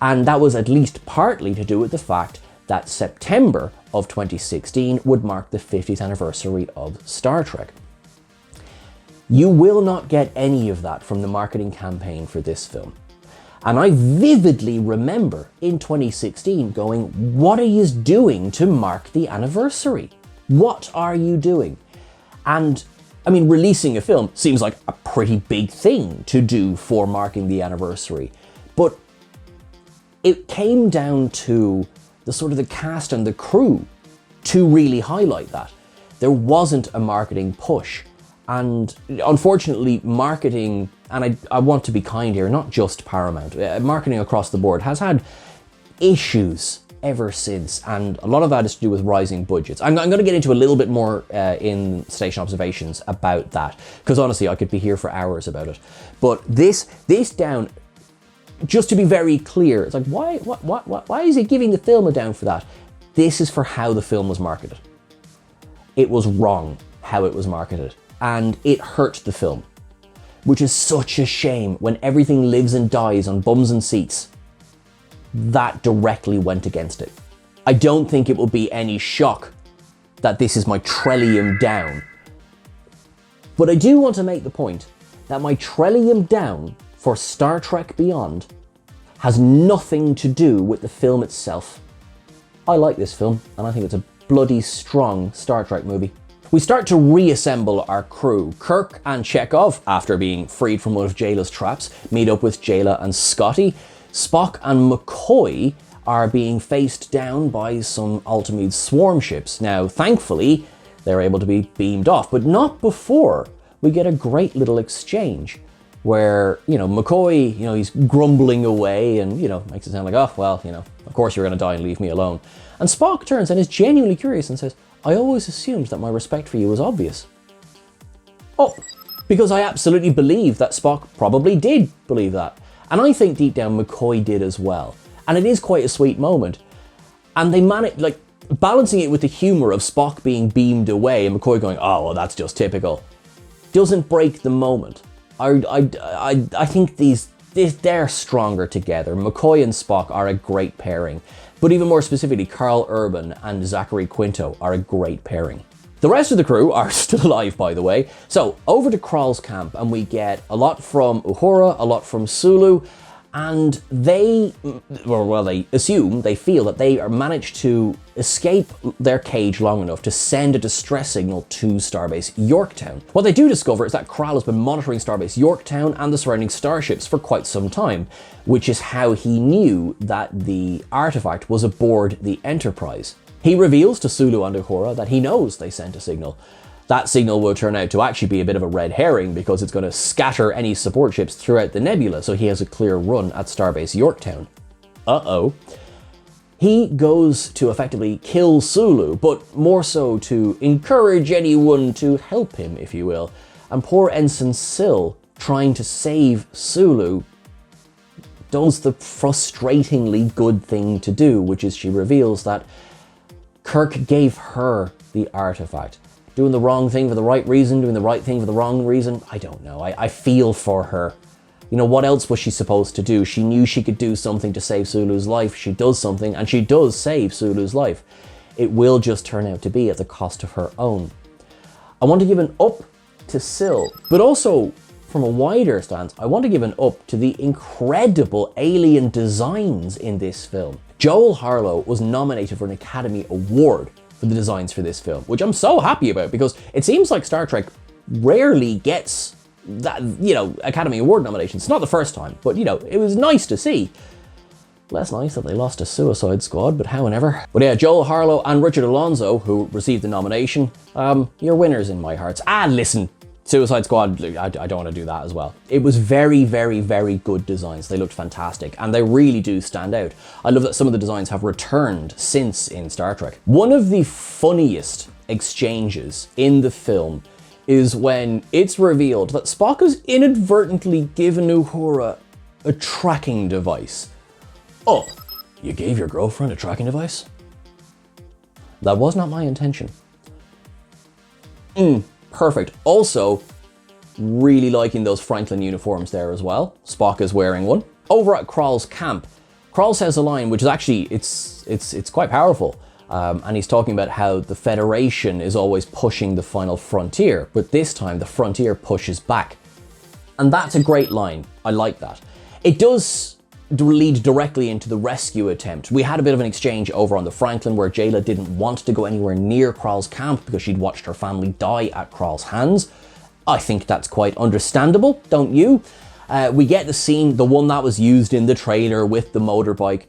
And that was at least partly to do with the fact that September of 2016 would mark the 50th anniversary of Star Trek. You will not get any of that from the marketing campaign for this film. And I vividly remember in 2016 going, what are you doing to mark the anniversary? What are you doing? And I mean, releasing a film seems like a pretty big thing to do for marking the anniversary. But it came down to the sort of the cast and the crew to really highlight that. There wasn't a marketing push. And unfortunately, marketing, and I want to be kind here, not just Paramount, marketing across the board has had issues ever since, and a lot of that is to do with rising budgets. I'm going to get into a little bit more in Station Observations about that, because honestly, I could be here for hours about it. But this down, just to be very clear, it's like, why is he giving the film a down for that? This is for how the film was marketed. It was wrong how it was marketed, and it hurt the film, which is such a shame when everything lives and dies on bums and seats. That directly went against it. I don't think it will be any shock that this is my Trellium down. But I do want to make the point that my Trellium down for Star Trek Beyond has nothing to do with the film itself. I like this film, and I think it's a bloody strong Star Trek movie. We start to reassemble our crew. Kirk and Chekhov, after being freed from one of Jayla's traps, meet up with Jayla and Scotty. Spock and McCoy are being faced down by some Altamide swarm ships. Now, thankfully, they're able to be beamed off, but not before we get a great little exchange where, McCoy, he's grumbling away and, makes it sound like, oh, well, of course you're going to die and leave me alone. And Spock turns and is genuinely curious and says, I always assumed that my respect for you was obvious. Oh, because I absolutely believe that Spock probably did believe that. And I think deep down McCoy did as well. And it is quite a sweet moment. And they manage, balancing it with the humor of Spock being beamed away and McCoy going, oh, well, that's just typical, doesn't break the moment. I think they're stronger together. McCoy and Spock are a great pairing. But even more specifically, Carl Urban and Zachary Quinto are a great pairing. The rest of the crew are still alive, by the way. So over to Krall's camp, and we get a lot from Uhura, a lot from Sulu, and they feel that they are managed to escape their cage long enough to send a distress signal to Starbase Yorktown. What they do discover is that Krall has been monitoring Starbase Yorktown and the surrounding starships for quite some time, which is how he knew that the artifact was aboard the Enterprise. He reveals to Sulu and Uhura that he knows they sent a signal. That signal will turn out to actually be a bit of a red herring because it's going to scatter any support ships throughout the nebula, so he has a clear run at Starbase Yorktown. Uh-oh. He goes to effectively kill Sulu, but more so to encourage anyone to help him, if you will. And poor Ensign Syl, trying to save Sulu, does the frustratingly good thing to do, which is she reveals that Kirk gave her the artifact. Doing the wrong thing for the right reason, doing the right thing for the wrong reason, I don't know. I feel for her. What else was she supposed to do? She knew she could do something to save Sulu's life. She does something, and she does save Sulu's life. It will just turn out to be at the cost of her own. I want to give an up to Syl, but also, from a wider stance, I want to give an up to the incredible alien designs in this film. Joel Harlow was nominated for an Academy Award for the designs for this film, which I'm so happy about because it seems like Star Trek rarely gets that, Academy Award nominations. It's not the first time, but, it was nice to see. Less nice that they lost to Suicide Squad, but however. But yeah, Joel Harlow and Richard Alonso, who received the nomination, you're winners in my hearts. Listen, Suicide Squad, I don't want to do that as well. It was very, very, very good designs. They looked fantastic, and they really do stand out. I love that some of the designs have returned since in Star Trek. One of the funniest exchanges in the film is when it's revealed that Spock has inadvertently given Uhura a tracking device. Oh, you gave your girlfriend a tracking device? That was not my intention. Perfect. Also, really liking those Franklin uniforms there as well. Spock is wearing one. Over at Krall's camp, Krall says a line which is actually, it's quite powerful. And he's talking about how the Federation is always pushing the final frontier, but this time the frontier pushes back. And that's a great line. I like that. It does lead directly into the rescue attempt. We had a bit of an exchange over on the Franklin where Jayla didn't want to go anywhere near Krall's camp because she'd watched her family die at Krall's hands. I think that's quite understandable, don't you? We get the scene, the one that was used in the trailer with the motorbike.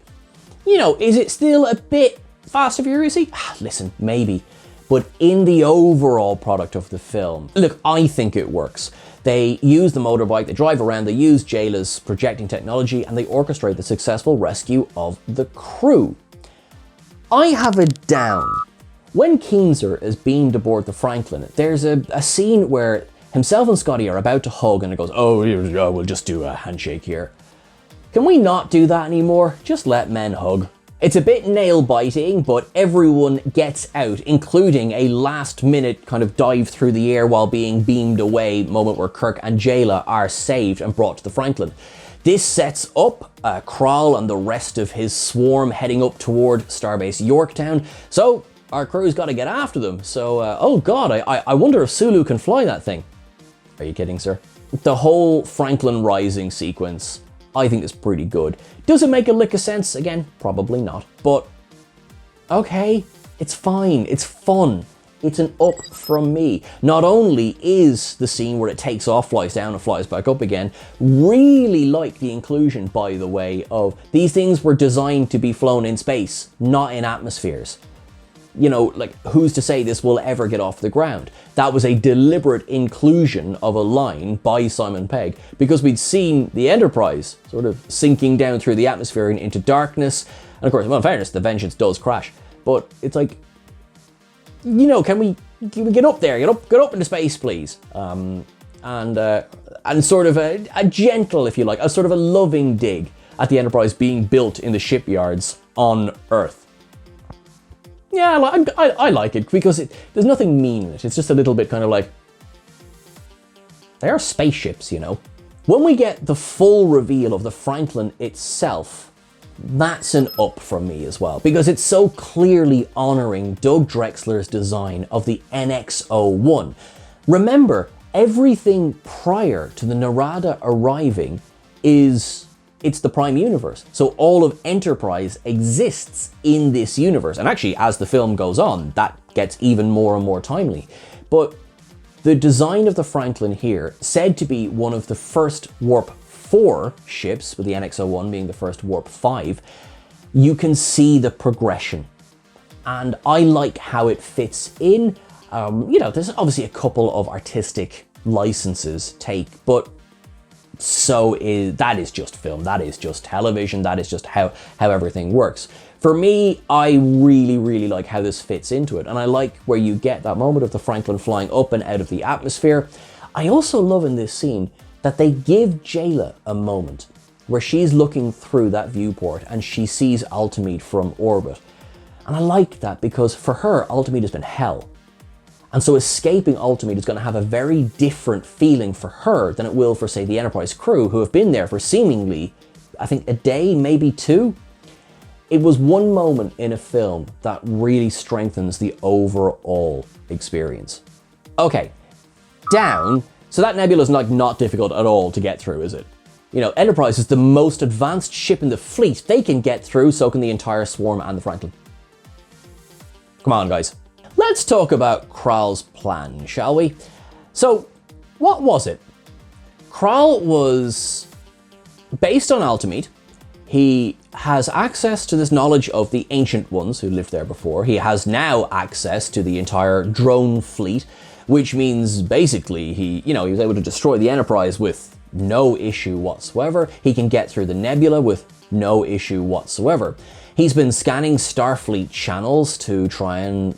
Is it still a bit Fast and Furious-y? Listen, maybe. But in the overall product of the film, look, I think it works. They use the motorbike, they drive around, they use Jayla's projecting technology, and they orchestrate the successful rescue of the crew. I have a down. When Keenser is beamed aboard the Franklin, there's a scene where himself and Scotty are about to hug, and it goes, oh, yeah, we'll just do a handshake here. Can we not do that anymore? Just let men hug. It's a bit nail-biting, but everyone gets out, including a last-minute kind of dive through the air while being beamed away moment where Kirk and Jayla are saved and brought to the Franklin. This sets up Krall and the rest of his swarm heading up toward Starbase Yorktown, so our crew's got to get after them. So, oh god, I wonder if Sulu can fly that thing. Are you kidding, sir? The whole Franklin Rising sequence, I think, is pretty good. Does it make a lick of sense? Again, probably not. But, okay, it's fine. It's fun. It's an up from me. Not only is the scene where it takes off, flies down, and flies back up again, really like the inclusion, by the way, of these things were designed to be flown in space, not in atmospheres. You know, like, who's to say this will ever get off the ground? That was a deliberate inclusion of a line by Simon Pegg, because we'd seen the Enterprise sort of sinking down through the atmosphere and into darkness. And of course, well, in fairness, the Vengeance does crash. But it's like, you know, can we get up there? Get up into space, please. And sort of a gentle, if you like, a sort of a loving dig at the Enterprise being built in the shipyards on Earth. Yeah, I like it because there's nothing mean in it. It's just a little bit kind of like, they are spaceships, you know. When we get the full reveal of the Franklin itself, that's an up from me as well, because it's so clearly honoring Doug Drexler's design of the NX-01. Remember, everything prior to the Narada arriving it's the Prime Universe. So all of Enterprise exists in this universe. And actually, as the film goes on, that gets even more and more timely. But the design of the Franklin here, said to be one of the first Warp 4 ships, with the NX-01 being the first Warp 5, you can see the progression. And I like how it fits in. You know, there's obviously a couple of artistic licenses but that is just film, that is just television, that is just how everything works. For me, I really, really like how this fits into it, and I like where you get that moment of the Franklin flying up and out of the atmosphere. I also love in this scene that they give Jayla a moment where she's looking through that viewport and she sees Altamide from orbit. And I like that because for her, Altamide has been hell. And so escaping Altamide is going to have a very different feeling for her than it will for, say, the Enterprise crew, who have been there for seemingly, I think, a day, maybe two. It was one moment in a film that really strengthens the overall experience. Okay, down. So that nebula is like not difficult at all to get through, is it? You know, Enterprise is the most advanced ship in the fleet. They can get through, so can the entire swarm and the Franklin. Come on, guys. Let's talk about Krall's plan, shall we? So, what was it? Krall was based on Altamide. He has access to this knowledge of the Ancient Ones who lived there before. He has now access to the entire drone fleet, which means basically he was able to destroy the Enterprise with no issue whatsoever. He can get through the nebula with no issue whatsoever. He's been scanning Starfleet channels to try and,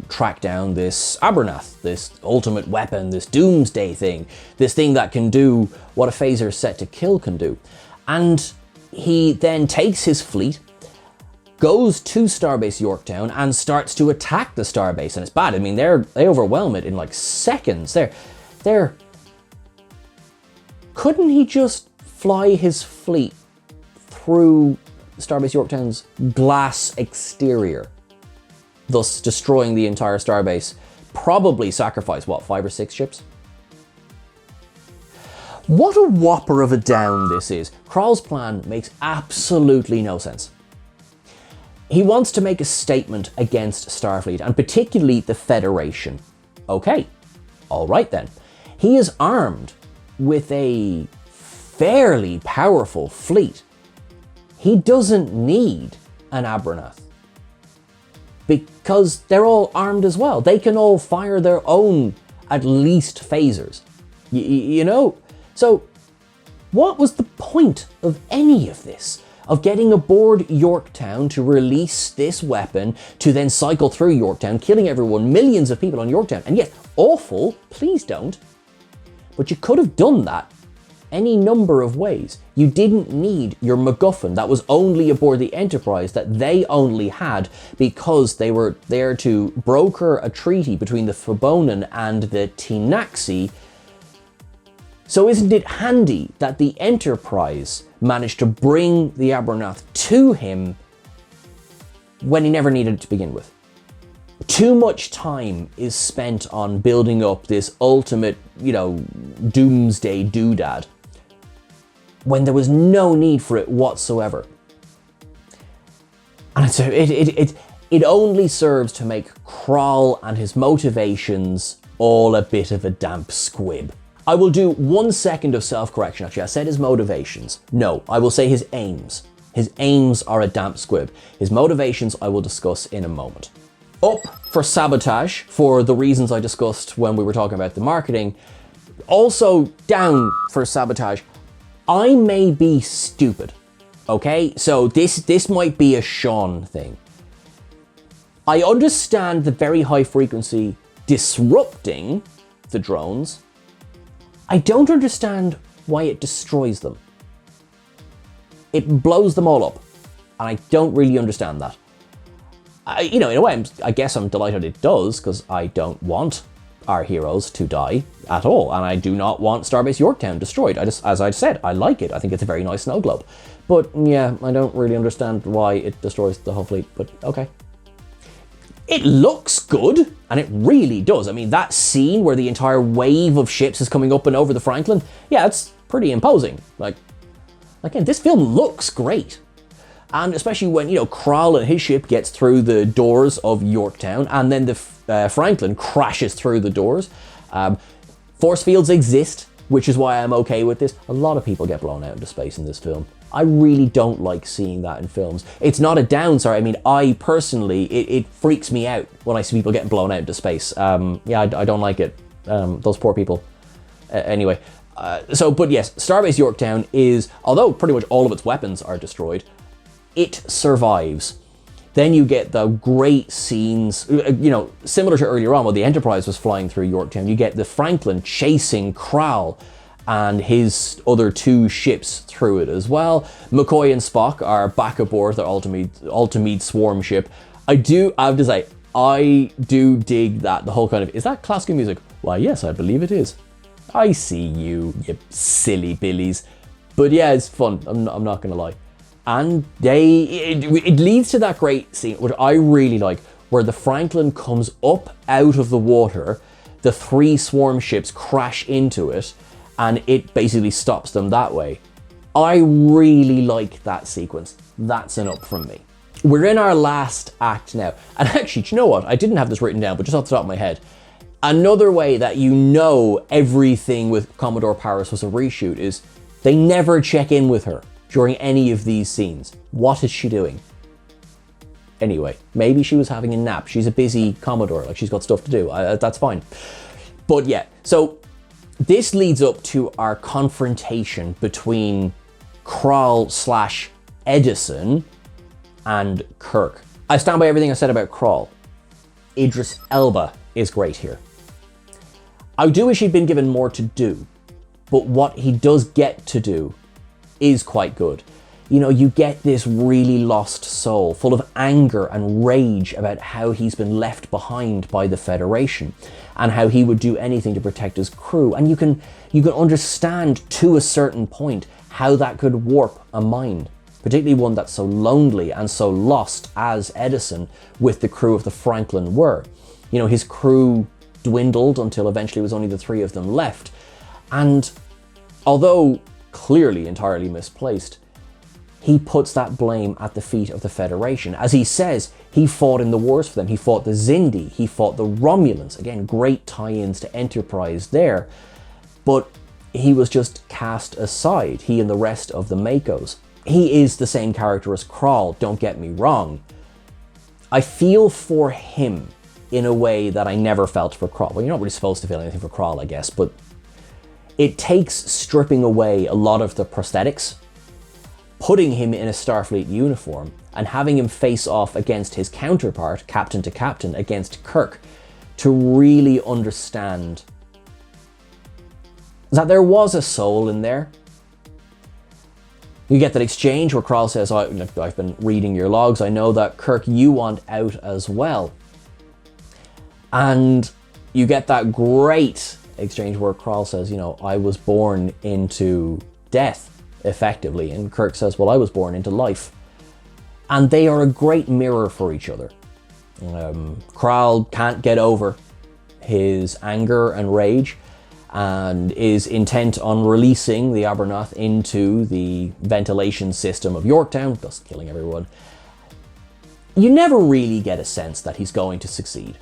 track down this Abernath, this ultimate weapon, this doomsday thing, this thing that can do what a phaser set to kill can do. And he then takes his fleet, goes to Starbase Yorktown, and starts to attack the Starbase. And it's bad. I mean, they overwhelm it in like seconds. They're... Couldn't he just fly his fleet through Starbase Yorktown's glass exterior, thus destroying the entire Starbase? Probably sacrifice, 5 or 6 ships? What a whopper of a down this is. Krall's plan makes absolutely no sense. He wants to make a statement against Starfleet, and particularly the Federation. Okay, all right then. He is armed with a fairly powerful fleet. He doesn't need an Abernath. because they're all armed as well. They can all fire their own, at least, phasers. You know? So, what was the point of any of this? Of getting aboard Yorktown to release this weapon, to then cycle through Yorktown, killing everyone, millions of people on Yorktown. And yes, awful, please don't. But you could have done that any number of ways. You didn't need your MacGuffin that was only aboard the Enterprise, that they only had because they were there to broker a treaty between the Fobonan and the Tinaxi. So isn't it handy that the Enterprise managed to bring the Abernath to him when he never needed it to begin with? Too much time is spent on building up this ultimate, doomsday doodad when there was no need for it whatsoever. And so it only serves to make Krall and his motivations all a bit of a damp squib. I will do 1 second of self-correction, actually. I said his motivations. No, I will say his aims. His aims are a damp squib. His motivations I will discuss in a moment. Up for sabotage, for the reasons I discussed when we were talking about the marketing. Also down for sabotage. I may be stupid, okay? So this might be a Sean thing. I understand the very high frequency disrupting the drones. I don't understand why it destroys them. It blows them all up, and I don't really understand that. In a way, I guess I'm delighted it does, because I don't want our heroes to die at all, and I do not want Starbase Yorktown destroyed. As I said, I like it. I think it's a very nice snow globe. But yeah, I don't really understand why it destroys the whole fleet, but okay. It looks good, and it really does. I mean, that scene where the entire wave of ships is coming up and over the Franklin, yeah, it's pretty imposing. Again, this film looks great. And especially when, Krall and his ship gets through the doors of Yorktown, and then the Franklin crashes through the doors. Force fields exist, which is why I'm okay with this. A lot of people get blown out into space in this film. I really don't like seeing that in films. It's not a downside. I mean, I personally, it freaks me out when I see people getting blown out into space. I don't like it. Those poor people. Anyway, but yes, Starbase Yorktown is, although pretty much all of its weapons are destroyed, it survives. Then you get the great scenes, similar to earlier on when the Enterprise was flying through Yorktown. You get the Franklin chasing Krall and his other 2 ships through it as well. McCoy and Spock are back aboard their Altamide swarm ship. I have to say, I do dig that, the whole kind of, is that classical music? Why, yes, I believe it is. I see you silly billies. But yeah, it's fun, I'm not gonna lie. And it leads to that great scene, which I really like, where the Franklin comes up out of the water, the 3 swarm ships crash into it, and it basically stops them that way. I really like that sequence. That's an up from me. We're in our last act now. And actually, do you know what? I didn't have this written down, but just off the top of my head. Another way that everything with Commodore Paris was a reshoot is they never check in with her during any of these scenes. What is she doing? Anyway, maybe she was having a nap. She's a busy Commodore, she's got stuff to do. That's fine. But yeah, so this leads up to our confrontation between Krall / Edison and Kirk. I stand by everything I said about Krall. Idris Elba is great here. I do wish he'd been given more to do, but what he does get to do is quite good. You get this really lost soul, full of anger and rage about how he's been left behind by the Federation and how he would do anything to protect his crew. And you can understand to a certain point how that could warp a mind, particularly one that's so lonely and so lost as Edison with the crew of the Franklin were. His crew dwindled until eventually it was only the 3 of them left. And although clearly entirely misplaced, he puts that blame at the feet of the Federation. As he says, he fought in the wars for them. He fought the Xindi, he fought the Romulans. Again, great tie-ins to Enterprise there. But he was just cast aside, he and the rest of the Makos. He is the same character as Krall, don't get me wrong. I feel for him in a way that I never felt for Krall. Well, you're not really supposed to feel anything for Krall, I guess, but it takes stripping away a lot of the prosthetics, putting him in a Starfleet uniform, and having him face off against his counterpart, captain to captain, against Kirk, to really understand that there was a soul in there. You get that exchange where Krall says, I've been reading your logs, I know that, Kirk, you want out as well. And you get that great exchange where Krall says, I was born into death, effectively. And Kirk says, well, I was born into life. And they are a great mirror for each other. Krall can't get over his anger and rage and is intent on releasing the Abernath into the ventilation system of Yorktown, thus killing everyone. You never really get a sense that he's going to succeed.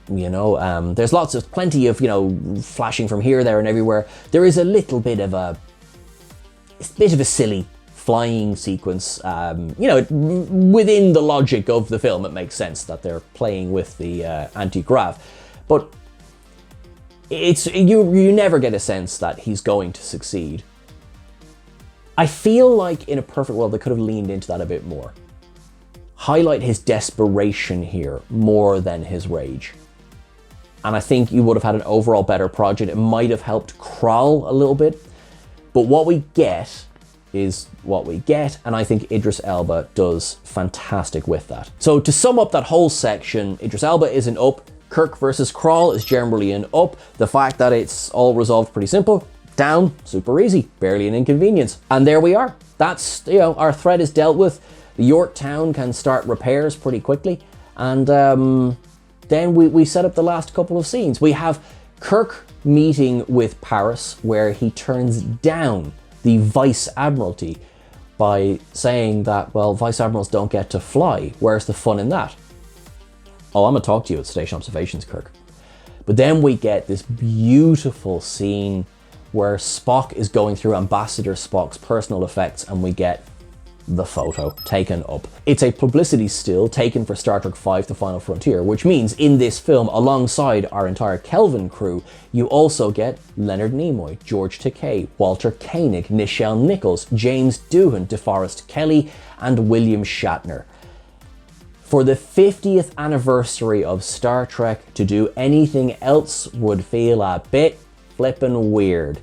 There's plenty of, flashing from here, there and everywhere. There is a little bit of a silly flying sequence. Within the logic of the film, it makes sense that they're playing with the anti-grav. But you never get a sense that he's going to succeed. I feel like in a perfect world, they could have leaned into that a bit more. Highlight his desperation here more than his rage. And I think you would have had an overall better project. It might have helped Krall a little bit. But what we get is what we get, and I think Idris Elba does fantastic with that. So to sum up that whole section, Idris Elba is an up, Kirk versus Krall is generally an up. The fact that it's all resolved pretty simple, down, super easy, barely an inconvenience. And there we are. That's, our threat is dealt with. The Yorktown can start repairs pretty quickly, and then we set up the last couple of scenes. We have Kirk meeting with Paris, where he turns down the Vice Admiralty by saying that, well, Vice Admirals don't get to fly. Where's the fun in that? Oh, I'm gonna talk to you at Station Observations, Kirk. But then we get this beautiful scene where Spock is going through Ambassador Spock's personal effects, and we get the photo taken up. It's a publicity still taken for Star Trek V: The Final Frontier, which means in this film, alongside our entire Kelvin crew, you also get Leonard Nimoy, George Takei, Walter Koenig, Nichelle Nichols, James Doohan, DeForest Kelley, and William Shatner. For the 50th anniversary of Star Trek, to do anything else would feel a bit flippin' weird.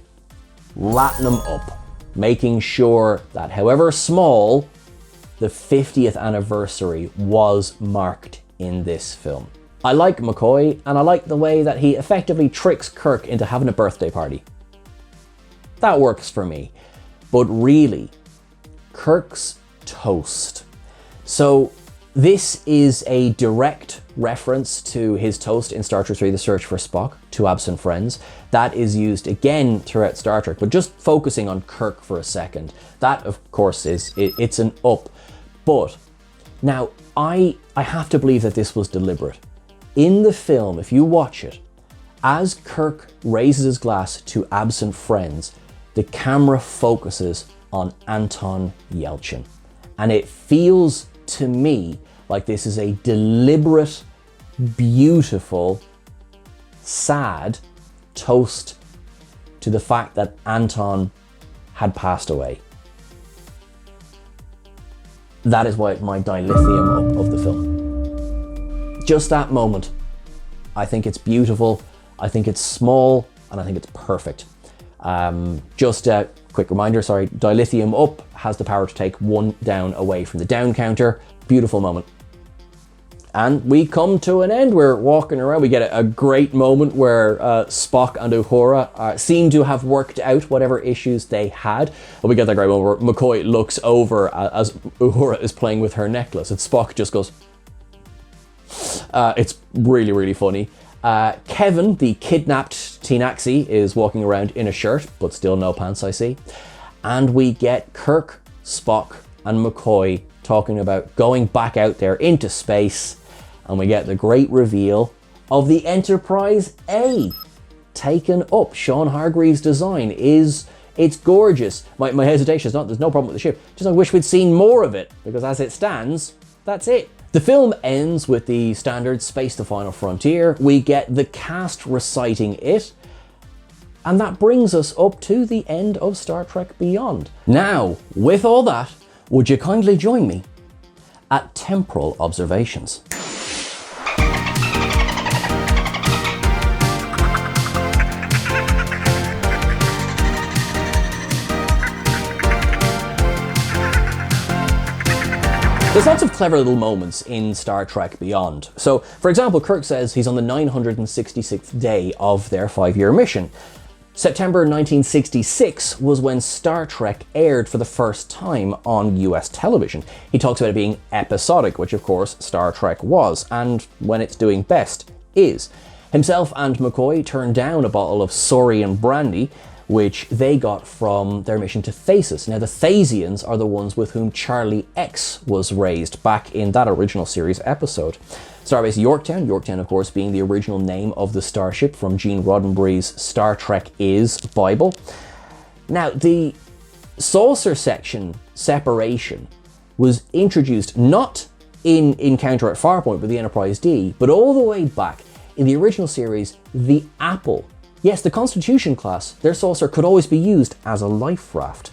Latin them up, making sure that however small, the 50th anniversary was marked in this film. I like McCoy, and I like the way that he effectively tricks Kirk into having a birthday party. That works for me. But really, Kirk's toast. So this is a direct reference to his toast in Star Trek III: The Search for Spock, To Absent Friends. That is used again throughout Star Trek, but just focusing on Kirk for a second. That, of course, it's an up. But now, I have to believe that this was deliberate. In the film, if you watch it, as Kirk raises his glass to absent friends, the camera focuses on Anton Yelchin. And it feels to me like this is a deliberate, beautiful, sad toast to the fact that Anton had passed away. That is why my dilithium up of the film. Just that moment. I think it's beautiful, I think it's small, and I think it's perfect. Just a quick reminder, dilithium up has the power to take one down away from the down counter. Beautiful moment. And we come to an end. We're walking around. We get a great moment where Spock and Uhura seem to have worked out whatever issues they had. And we get that great moment where McCoy looks over as Uhura is playing with her necklace, and Spock just goes. It's really, really funny. Kevin, the kidnapped Tinaxi, is walking around in a shirt, but still no pants, I see. And we get Kirk, Spock, and McCoy talking about going back out there into space. And we get the great reveal of the Enterprise A taken up. Sean Hargreaves' design it's gorgeous. My hesitation is not, there's no problem with the ship. Just I wish we'd seen more of it, because as it stands, that's it. The film ends with the standard Space the Final Frontier. We get the cast reciting it, and that brings us up to the end of Star Trek Beyond. Now, with all that, would you kindly join me at temporal observations? There's lots of clever little moments in Star Trek Beyond. So, for example, Kirk says he's on the 966th day of their 5-year mission. September 1966 was when Star Trek aired for the first time on US television. He talks about it being episodic, which of course Star Trek was, and when it's doing best, is. Himself and McCoy turned down a bottle of Saurian brandy, which they got from their mission to Thasus. Now, the Thasians are the ones with whom Charlie X was raised back in that original series episode. Starbase Yorktown of course being the original name of the starship from Gene Roddenberry's Star Trek Is Bible. Now, the saucer section separation was introduced not in Encounter at Farpoint with the Enterprise D, but all the way back in the original series, the Apple. Yes, the Constitution class, their saucer could always be used as a life raft.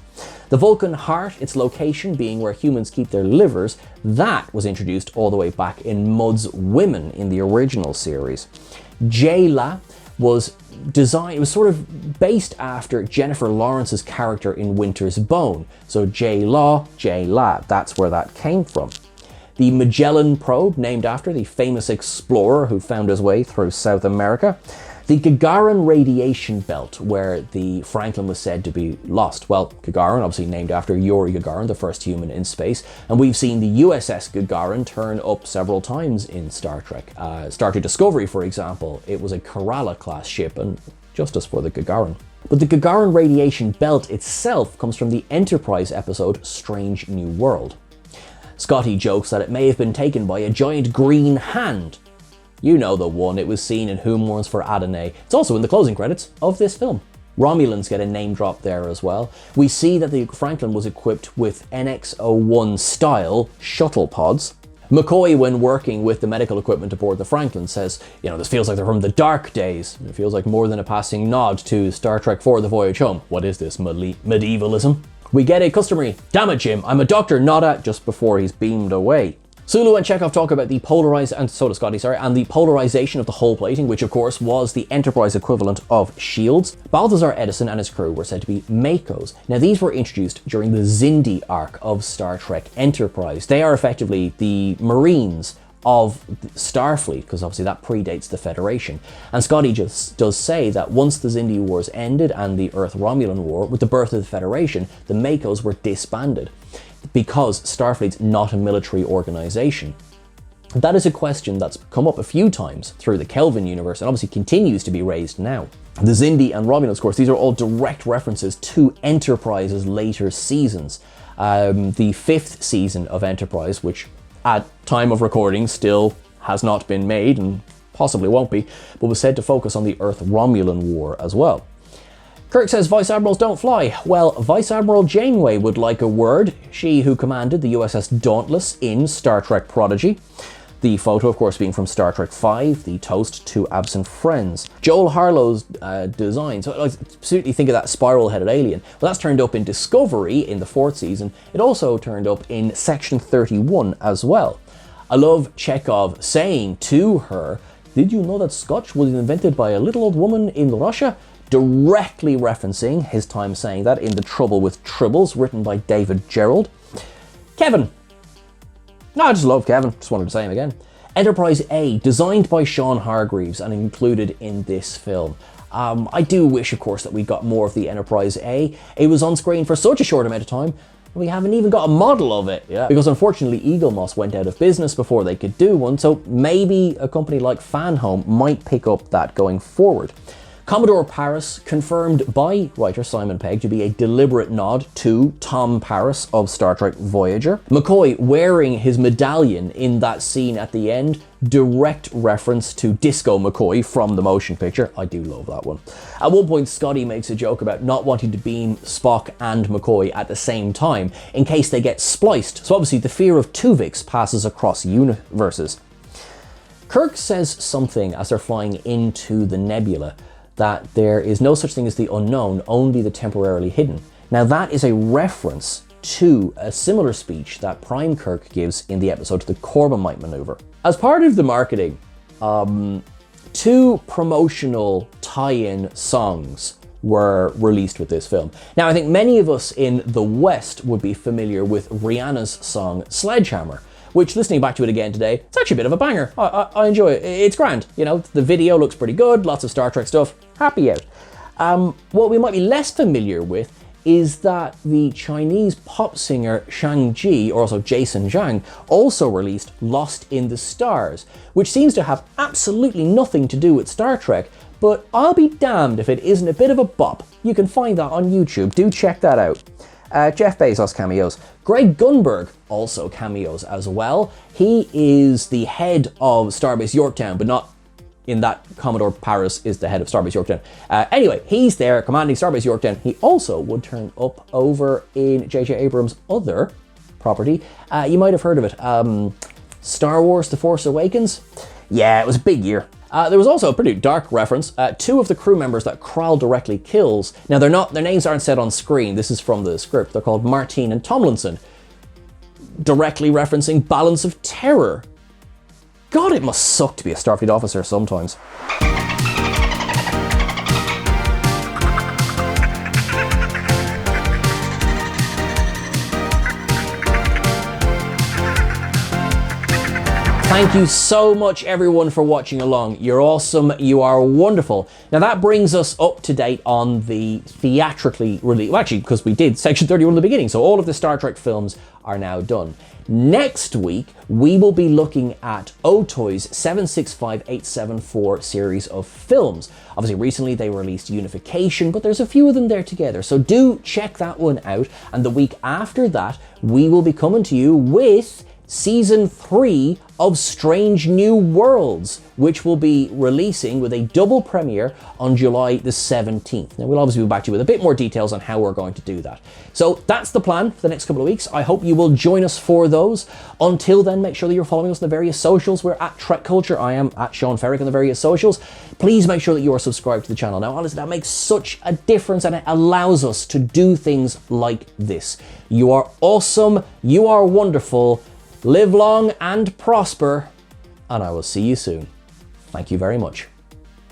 The Vulcan heart, its location being where humans keep their livers, that was introduced all the way back in Mudd's Women in the original series. Jayla was designed, it was sort of based after Jennifer Lawrence's character in Winter's Bone. So J-Law, J-La, that's where that came from. The Magellan probe, named after the famous explorer who found his way through South America. The Gagarin radiation belt, where the Franklin was said to be lost. Well, Gagarin, obviously named after Yuri Gagarin, the first human in space, and we've seen the USS Gagarin turn up several times in Star Trek. Star Trek Discovery, for example, it was a Kerala-class ship, and justice for the Gagarin. But the Gagarin radiation belt itself comes from the Enterprise episode Strange New World. Scotty jokes that it may have been taken by a giant green hand. You know the one, it was seen in Who Mourns for Adonai. It's also in the closing credits of this film. Romulans get a name drop there as well. We see that the Franklin was equipped with NX-01 style shuttle pods. McCoy, when working with the medical equipment aboard the Franklin, says, this feels like they're from the dark days. It feels like more than a passing nod to Star Trek IV: The Voyage Home. What is this, medievalism? We get a customary, "Damn it, Jim, I'm a doctor," nod just before he's beamed away. Sulu and Chekhov talk about the the polarization of the hull plating, which of course was the Enterprise equivalent of shields. Balthazar Edison and his crew were said to be Makos. Now, these were introduced during the Xindi arc of Star Trek Enterprise. They are effectively the Marines of Starfleet, because obviously that predates the Federation. And Scotty just does say that once the Xindi Wars ended and the Earth-Romulan War, with the birth of the Federation, the Makos were disbanded, because Starfleet's not a military organization. That is a question that's come up a few times through the Kelvin universe and obviously continues to be raised now. The Xindi and Romulans, of course, these are all direct references to Enterprise's later seasons. The 5th season of Enterprise, which at time of recording still has not been made and possibly won't be, but was said to focus on the Earth-Romulan War as well. Kirk says Vice Admirals don't fly. Well, Vice Admiral Janeway would like a word, she who commanded the USS Dauntless in Star Trek Prodigy. The photo, of course, being from Star Trek V, the toast to absent friends. Joel Harlow's design, so I absolutely think of that spiral-headed alien. Well, that's turned up in Discovery in the 4th season. It also turned up in Section 31 as well. I love Chekhov saying to her, "Did you know that Scotch was invented by a little old woman in Russia?" Directly referencing his time saying that in The Trouble with Tribbles, written by David Gerald. Kevin. No, I just love Kevin. Just wanted to say him again. Enterprise A, designed by Sean Hargreaves and included in this film. I do wish, of course, that we got more of the Enterprise A. It was on screen for such a short amount of time, we haven't even got a model of it. Yeah. Because unfortunately, Eaglemoss went out of business before they could do one, so maybe a company like Fanhome might pick up that going forward. Commodore Paris, confirmed by writer Simon Pegg to be a deliberate nod to Tom Paris of Star Trek Voyager. McCoy wearing his medallion in that scene at the end, direct reference to Disco McCoy from the motion picture. I do love that one. At one point, Scotty makes a joke about not wanting to beam Spock and McCoy at the same time in case they get spliced. So obviously the fear of Tuvix passes across universes. Kirk says something as they're flying into the nebula, that there is no such thing as the unknown, only the temporarily hidden. Now that is a reference to a similar speech that Prime Kirk gives in the episode The Corbomite Maneuver. As part of the marketing, 2 promotional tie-in songs were released with this film. Now I think many of us in the West would be familiar with Rihanna's song Sledgehammer, which, listening back to it again today, it's actually a bit of a banger. I enjoy it. It's grand. You know, the video looks pretty good, lots of Star Trek stuff. Happy out. What we might be less familiar with is that the Chinese pop singer Shang Ji, or also Jason Zhang, also released Lost in the Stars, which seems to have absolutely nothing to do with Star Trek, but I'll be damned if it isn't a bit of a bop. You can find that on YouTube. Do check that out. Jeff Bezos cameos. Greg Gunberg also cameos as well. He is the head of Starbase Yorktown, but not in that Commodore Paris is the head of Starbase Yorktown. Anyway, he's there commanding Starbase Yorktown. He also would turn up over in J.J. Abrams' other property. You might have heard of it. Star Wars The Force Awakens. Yeah, it was a big year. There was also a pretty dark reference. 2 of the crew members that Krall directly kills, now their names aren't said on screen, this is from the script, they're called Martine and Tomlinson, directly referencing Balance of Terror. God, it must suck to be a Starfleet officer sometimes. Thank you so much, everyone, for watching along. You're awesome. You are wonderful. Now, that brings us up to date on the theatrically released... Well, actually, because we did Section 31 at the beginning, so all of the Star Trek films are now done. Next week, we will be looking at Otoy's 765874 series of films. Obviously, recently they released Unification, but there's a few of them there together, so do check that one out. And the week after that, we will be coming to you with Season 3 of Strange New Worlds, which will be releasing with a double premiere on July the 17th. Now, we'll obviously be back to you with a bit more details on how we're going to do that. So that's the plan for the next couple of weeks. I hope you will join us for those. Until then, make sure that you're following us on the various socials. We're at TrekCulture. I am at Sean Ferrick on the various socials. Please make sure that you are subscribed to the channel. Now, honestly, that makes such a difference and it allows us to do things like this. You are awesome. You are wonderful. Live long and prosper, and I will see you soon. Thank you very much.